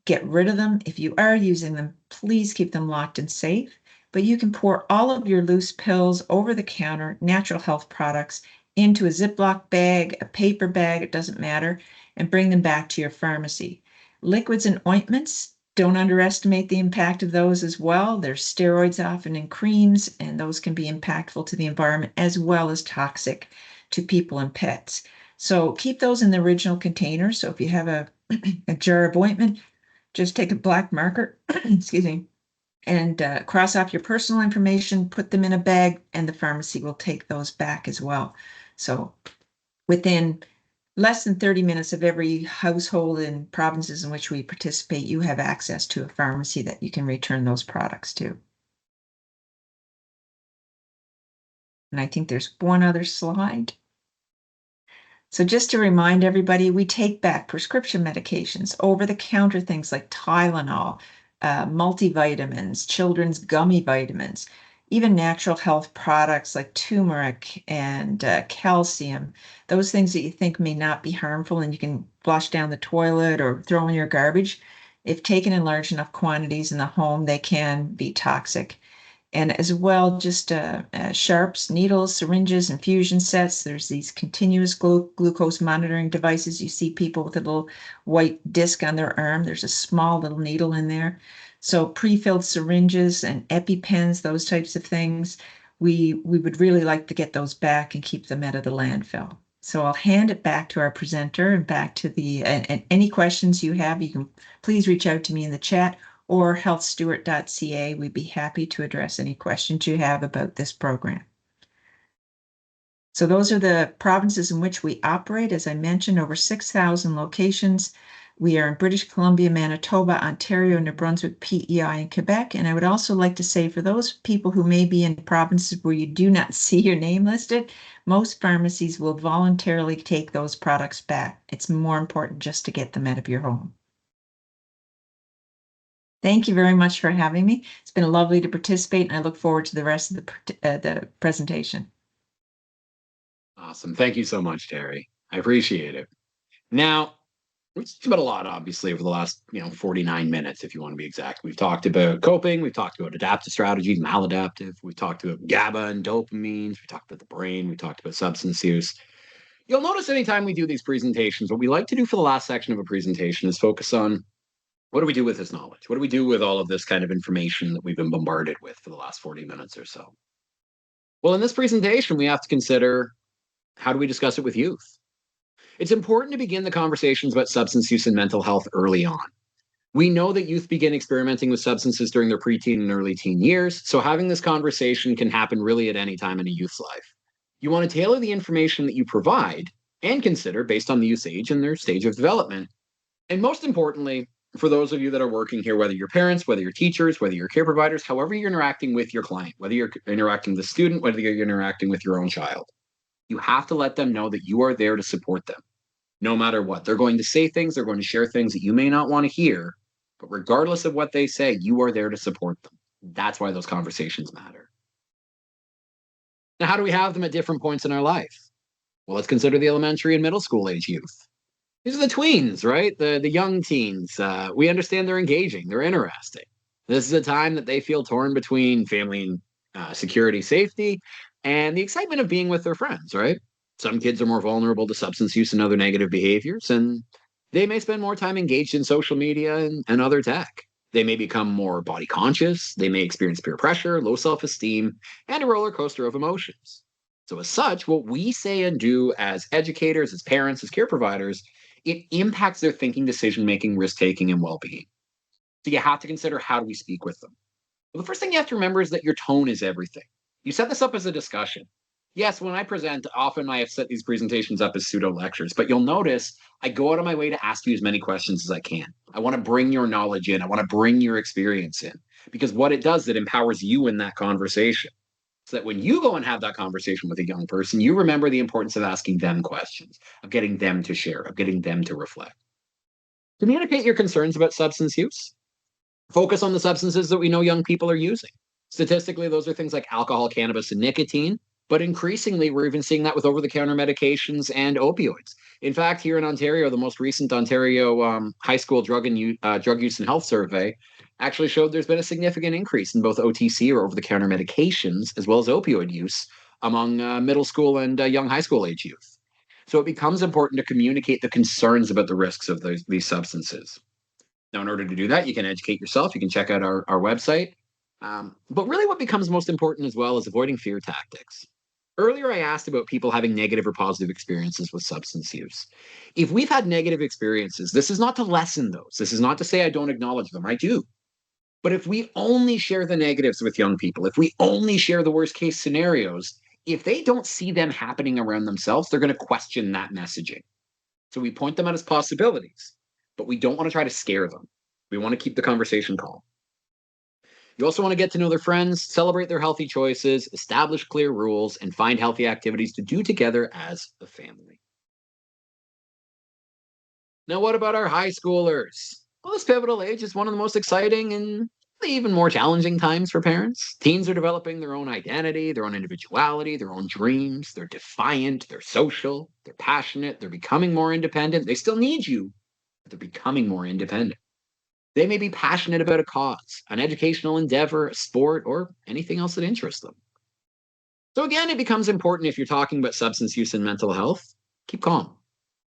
get rid of them. If you are using them, please keep them locked and safe. But you can pour all of your loose pills, over-the-counter, natural health products into a Ziploc bag, a paper bag, it doesn't matter, and bring them back to your pharmacy. Liquids and ointments, don't underestimate the impact of those as well. There's steroids often in creams, and those can be impactful to the environment as well as toxic to people and pets. So keep those in the original container. So if you have a jar of ointment, just take a black marker, excuse me, and cross off your personal information, put them in a bag, and the pharmacy will take those back as well. So within less than 30 minutes of every household in provinces in which we participate, you have access to a pharmacy that you can return those products to. And I think there's one other slide. So just to remind everybody, we take back prescription medications, over-the-counter things like Tylenol, multivitamins, children's gummy vitamins, even natural health products like turmeric and calcium, those things that you think may not be harmful and you can flush down the toilet or throw in your garbage. If taken in large enough quantities in the home, they can be toxic. And as well, just Sharps, needles, syringes, infusion sets. There's these continuous glucose monitoring devices. You see people with a little white disc on their arm. There's a small little needle in there. So pre-filled syringes and EpiPens, those types of things, we would really like to get those back and keep them out of the landfill. So I'll hand it back to our presenter and back to the, and any questions you have, you can please reach out to me in the chat or healthstewart.ca. We'd be happy to address any questions you have about this program. So those are the provinces in which we operate. As I mentioned, over 6,000 locations. We are in British Columbia, Manitoba, Ontario, New Brunswick, PEI, and Quebec. And I would also like to say, for those people who may be in provinces where you do not see your name listed, most pharmacies will voluntarily take those products back. It's more important just to get them out of your home. Thank you very much for having me. It's been lovely to participate, and I look forward to the rest of the presentation. Awesome. Thank you so much, Terry. I appreciate it. Now, we've talked about a lot, obviously, over the last 49 minutes, if you want to be exact. We've talked about coping. We've talked about adaptive strategies, maladaptive. We've talked about GABA and dopamines. We talked about the brain. We talked about substance use. You'll notice anytime we do these presentations, what we like to do for the last section of a presentation is focus on What do we do with this knowledge? What do we do with all of this kind of information that we've been bombarded with for the last 40 minutes or so? Well, in this presentation, we have to consider, how do we discuss it with youth? It's important to begin the conversations about substance use and mental health early on. We know that youth begin experimenting with substances during their preteen and early teen years, so having this conversation can happen really at any time in a youth's life. You want to tailor the information that you provide and consider based on the youth's age and their stage of development. And most importantly, for those of you that are working here, whether you're parents, whether you're teachers, whether you're care providers, however you're interacting with your client, whether you're interacting with the student, whether you're interacting with your own child, you have to let them know that you are there to support them no matter what. They're going to say things, they're going to share things that you may not want to hear, but regardless of what they say, you are there to support them. That's why those conversations matter. Now, how do we have them at different points in our life? Well, let's consider the elementary and middle school age youth. These are the tweens, right? The young teens. We understand they're engaging, they're interesting. This is a time that they feel torn between family and security, safety, and the excitement of being with their friends, right? Some kids are more vulnerable to substance use and other negative behaviors, and they may spend more time engaged in social media and other tech. They may become more body conscious. They may experience peer pressure, low self-esteem, and a roller coaster of emotions. So as such, what we say and do as educators, as parents, as care providers, it impacts their thinking, decision-making, risk-taking, and well-being. So you have to consider, how do we speak with them? Well, the first thing you have to remember is that your tone is everything. You set this up as a discussion. Yes, when I present, often I have set these presentations up as pseudo lectures, but you'll notice I go out of my way to ask you as many questions as I can. I want to bring your knowledge in. I want to bring your experience in, because what it does, it empowers you in that conversation. So that when you go and have that conversation with a young person, you remember the importance of asking them questions, of getting them to share, of getting them to reflect. Communicate your concerns about substance use. Focus on the substances that we know young people are using. Statistically, those are things like alcohol, cannabis, and nicotine. But increasingly, we're even seeing that with over-the-counter medications and opioids. In fact, here in Ontario, the most recent Ontario high school drug use and health survey actually showed there's been a significant increase in both OTC, or over-the-counter medications, as well as opioid use among middle school and young high school age youth. So it becomes important to communicate the concerns about the risks of these substances. Now, in order to do that, you can educate yourself. You can check out our website. But really what becomes most important as well is avoiding fear tactics. Earlier, I asked about people having negative or positive experiences with substance use. If we've had negative experiences, this is not to lessen those. This is not to say I don't acknowledge them. I do. But if we only share the negatives with young people, if we only share the worst case scenarios, if they don't see them happening around themselves, they're going to question that messaging. So we point them out as possibilities, but we don't want to try to scare them. We want to keep the conversation calm. You also want to get to know their friends, celebrate their healthy choices, establish clear rules, and find healthy activities to do together as a family. Now, what about our high schoolers? Well, this pivotal age is one of the most exciting and even more challenging times for parents. Teens are developing their own identity, their own individuality, their own dreams. They're defiant, they're social, they're passionate, they're becoming more independent. They still need you, but they're becoming more independent. They may be passionate about a cause, an educational endeavor, a sport, or anything else that interests them. So again, it becomes important, if you're talking about substance use and mental health, keep calm.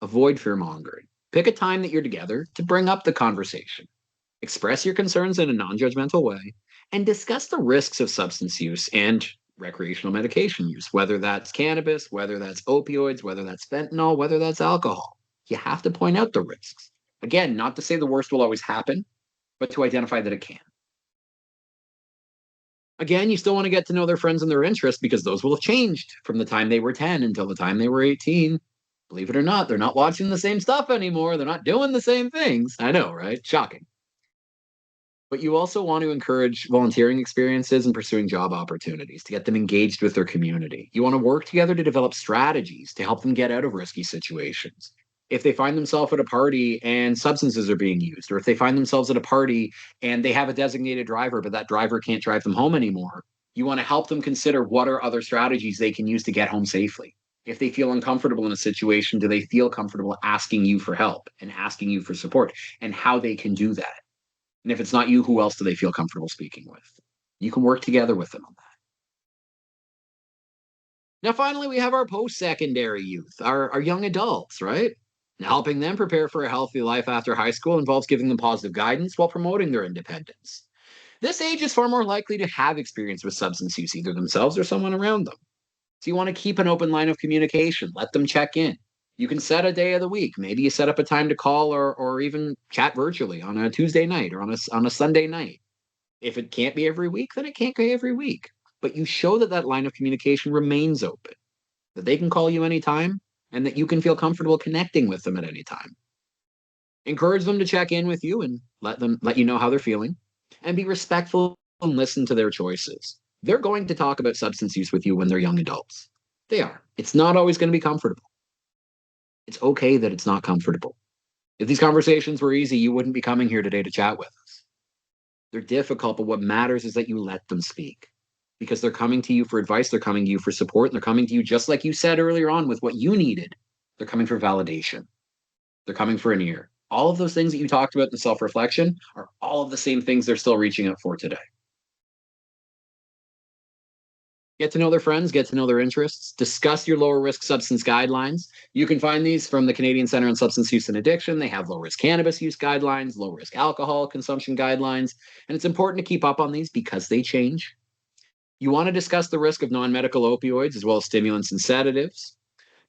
Avoid fear-mongering. Pick a time that you're together to bring up the conversation. Express your concerns in a non-judgmental way, and discuss the risks of substance use and recreational medication use, whether that's cannabis, whether that's opioids, whether that's fentanyl, whether that's alcohol. You have to point out the risks. Again, not to say the worst will always happen, but to identify that it can. Again, you still want to get to know their friends and their interests, because those will have changed from the time they were 10 until the time they were 18. Believe it or not, they're not watching the same stuff anymore. They're not doing the same things. I know, right? Shocking. But you also want to encourage volunteering experiences and pursuing job opportunities to get them engaged with their community. You want to work together to develop strategies to help them get out of risky situations. If they find themselves at a party and substances are being used, or if they find themselves at a party and they have a designated driver, but that driver can't drive them home anymore, you want to help them consider what are other strategies they can use to get home safely. If they feel uncomfortable in a situation, do they feel comfortable asking you for help and asking you for support, and how they can do that? And if it's not you, who else do they feel comfortable speaking with? You can work together with them on that. Now, finally, we have our post-secondary youth, our young adults, right? Now, helping them prepare for a healthy life after high school involves giving them positive guidance while promoting their independence. This age is far more likely to have experience with substance use, either themselves or someone around them. So you want to keep an open line of communication, let them check in. You can set a day of the week. Maybe you set up a time to call or even chat virtually on a Tuesday night or on a Sunday night. If it can't be every week, then it can't be every week. But you show that that line of communication remains open, that they can call you anytime, and that you can feel comfortable connecting with them at any time. Encourage them to check in with you and let you know how they're feeling, and be respectful and listen to their choices. They're going to talk about substance use with you when they're young adults. They are. It's not always going to be comfortable. It's okay that it's not comfortable. If these conversations were easy, you wouldn't be coming here today to chat with us. They're difficult, but what matters is that you let them speak, because they're coming to you for advice, they're coming to you for support, and they're coming to you just like you said earlier on with what you needed. They're coming for validation. They're coming for an ear. All of those things that you talked about in self-reflection are all of the same things they're still reaching out for today. Get to know their friends, get to know their interests, discuss your lower risk substance guidelines. You can find these from the Canadian Centre on Substance Use and Addiction. They have low risk cannabis use guidelines, low risk alcohol consumption guidelines, and it's important to keep up on these because they change. You want to discuss the risk of non-medical opioids as well as stimulants and sedatives.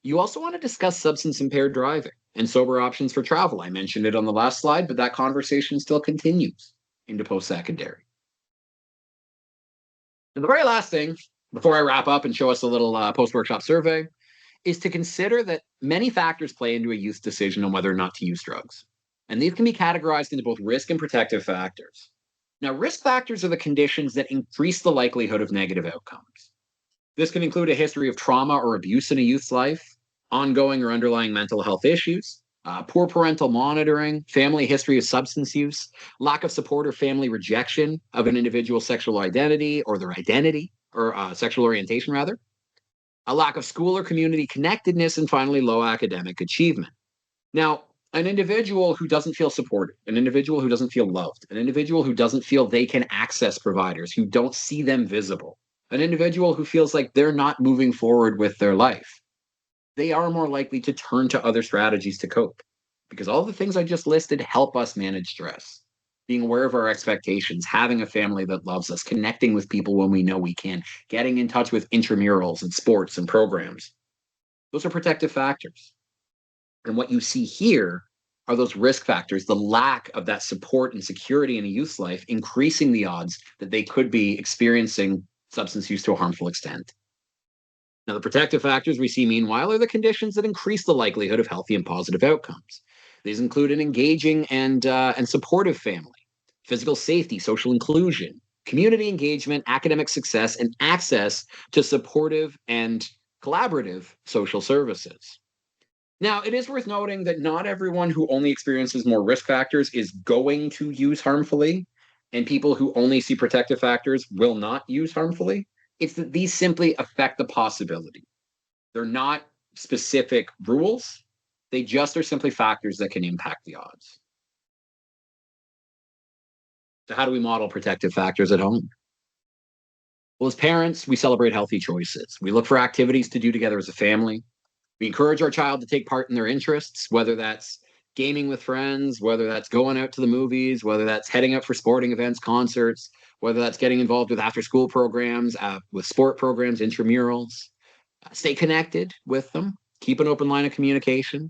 You also want to discuss substance impaired driving and sober options for travel. I mentioned it on the last slide, but that conversation still continues into post-secondary. And the very last thing, before I wrap up and show us a little post-workshop survey, is to consider that many factors play into a youth's decision on whether or not to use drugs. And these can be categorized into both risk and protective factors. Now, risk factors are the conditions that increase the likelihood of negative outcomes. This can include a history of trauma or abuse in a youth's life, ongoing or underlying mental health issues, poor parental monitoring, family history of substance use, lack of support or family rejection of an individual's sexual identity or their identity, or sexual orientation rather, a lack of school or community connectedness, and finally, low academic achievement. Now, an individual who doesn't feel supported, an individual who doesn't feel loved, an individual who doesn't feel they can access providers, who don't see them visible, an individual who feels like they're not moving forward with their life, they are more likely to turn to other strategies to cope, because all the things I just listed help us manage stress. Being aware of our expectations, having a family that loves us, connecting with people when we know we can, getting in touch with intramurals and sports and programs. Those are protective factors. And what you see here are those risk factors, the lack of that support and security in a youth's life, increasing the odds that they could be experiencing substance use to a harmful extent. Now, the protective factors we see, meanwhile, are the conditions that increase the likelihood of healthy and positive outcomes. These include an engaging and supportive family, physical safety, social inclusion, community engagement, academic success, and access to supportive and collaborative social services. Now, it is worth noting that not everyone who only experiences more risk factors is going to use harmfully, and people who only see protective factors will not use harmfully. It's that these simply affect the possibility. They're not specific rules. They just are simply factors that can impact the odds. So how do we model protective factors at home? Well, as parents, we celebrate healthy choices. We look for activities to do together as a family. We encourage our child to take part in their interests, whether that's gaming with friends, whether that's going out to the movies, whether that's heading out for sporting events, concerts, whether that's getting involved with after-school programs, with sport programs, intramurals. Stay connected with them. Keep an open line of communication.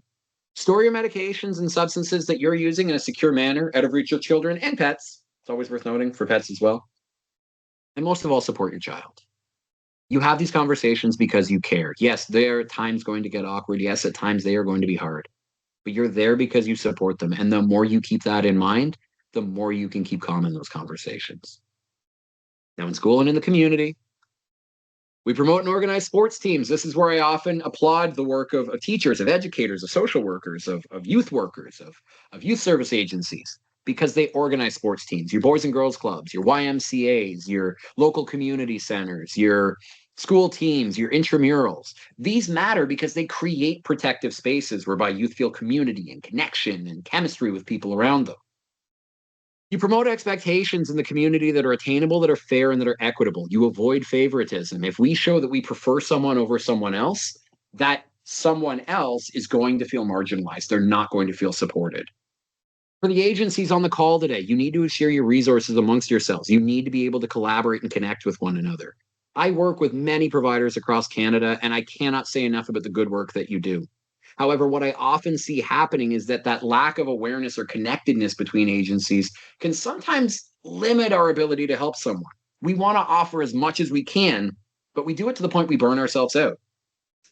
Store your medications and substances that you're using in a secure manner out of reach of children and pets. It's always worth noting for pets as well. And most of all, support your child. You have these conversations because you care. Yes, there are times going to get awkward. Yes, at times they are going to be hard. But you're there because you support them. And the more you keep that in mind, the more you can keep calm in those conversations. Now, in school and in the community, we promote and organize sports teams. This is where I often applaud the work of teachers, of educators, of social workers, of youth workers, of youth service agencies, because they organize sports teams, your boys and girls clubs, your YMCAs, your local community centers, your school teams, your intramurals. These matter because they create protective spaces whereby youth feel community and connection and chemistry with people around them. You promote expectations in the community that are attainable, that are fair, and that are equitable. You avoid favoritism. If we show that we prefer someone over someone else, that someone else is going to feel marginalized. They're not going to feel supported. For the agencies on the call today, you need to share your resources amongst yourselves. You need to be able to collaborate and connect with one another. I work with many providers across Canada, and I cannot say enough about the good work that you do. However, what I often see happening is that lack of awareness or connectedness between agencies can sometimes limit our ability to help someone. We want to offer as much as we can, but we do it to the point we burn ourselves out.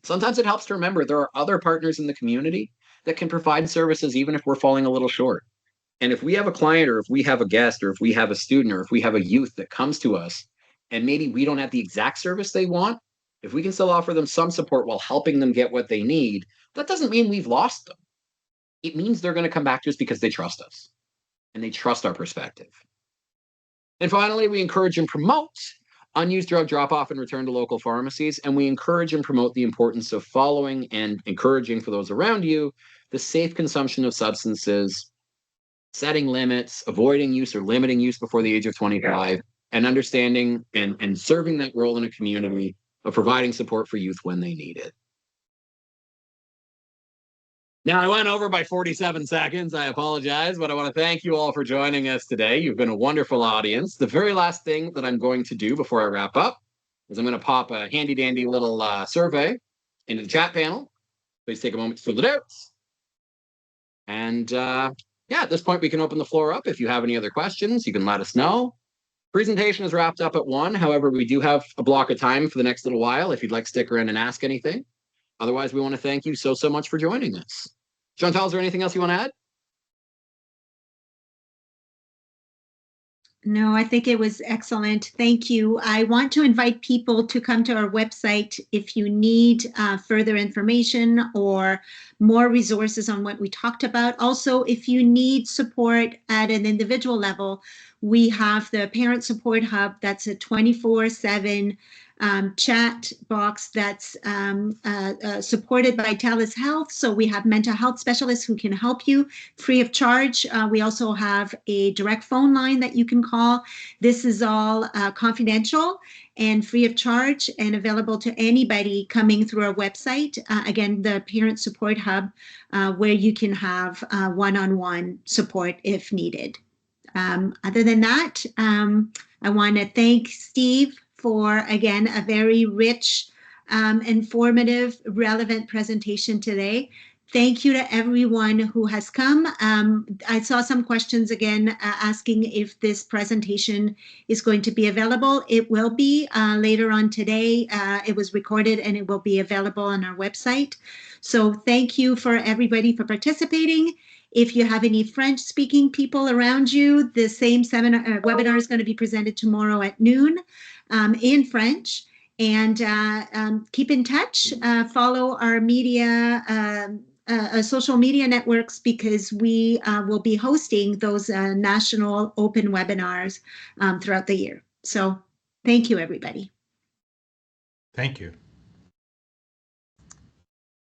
Sometimes it helps to remember there are other partners in the community that can provide services even if we're falling a little short. And if we have a client, or if we have a guest, or if we have a student, or if we have a youth that comes to us and maybe we don't have the exact service they want, if we can still offer them some support while helping them get what they need, that doesn't mean we've lost them. It means they're going to come back to us because they trust us and they trust our perspective. And finally, we encourage and promote unused drug drop-off and return to local pharmacies, and we encourage and promote the importance of following and encouraging for those around you the safe consumption of substances, setting limits, avoiding use or limiting use before the age of 25, and understanding and serving that role in a community of providing support for youth when they need it. Now, I went over by 47 seconds. I apologize, but I want to thank you all for joining us today. You've been a wonderful audience. The very last thing that I'm going to do before I wrap up is I'm going to pop a handy dandy little survey into the chat panel. Please take a moment to fill it out. And yeah, at this point, we can open the floor up. If you have any other questions, you can let us know. Presentation is wrapped up at 1. However, we do have a block of time for the next little while if you'd like to stick around and ask anything. Otherwise, we want to thank you so much for joining us. Chantal, is there anything else you want to add? No, I think it was excellent. Thank you. I want to invite people to come to our website if you need further information or more resources on what we talked about. Also, if you need support at an individual level, we have the Parent Support Hub. That's a 24/7 chat box that's supported by TELUS Health. So we have mental health specialists who can help you free of charge. We also have a direct phone line that you can call. This is all confidential and free of charge and available to anybody coming through our website. Again, the Parent Support Hub, where you can have one-on-one support if needed. Other than that, I want to thank Steve for, again, a very rich, informative, relevant presentation today. Thank you to everyone who has come. I saw some questions again asking if this presentation is going to be available. It will be later on today. It was recorded and it will be available on our website. So thank you for everybody for participating. If you have any French-speaking people around you, the same webinar is going to be presented tomorrow at noon in French. And keep in touch. Follow our media, social media networks, because we will be hosting those national open webinars throughout the year. So thank you, everybody. Thank you.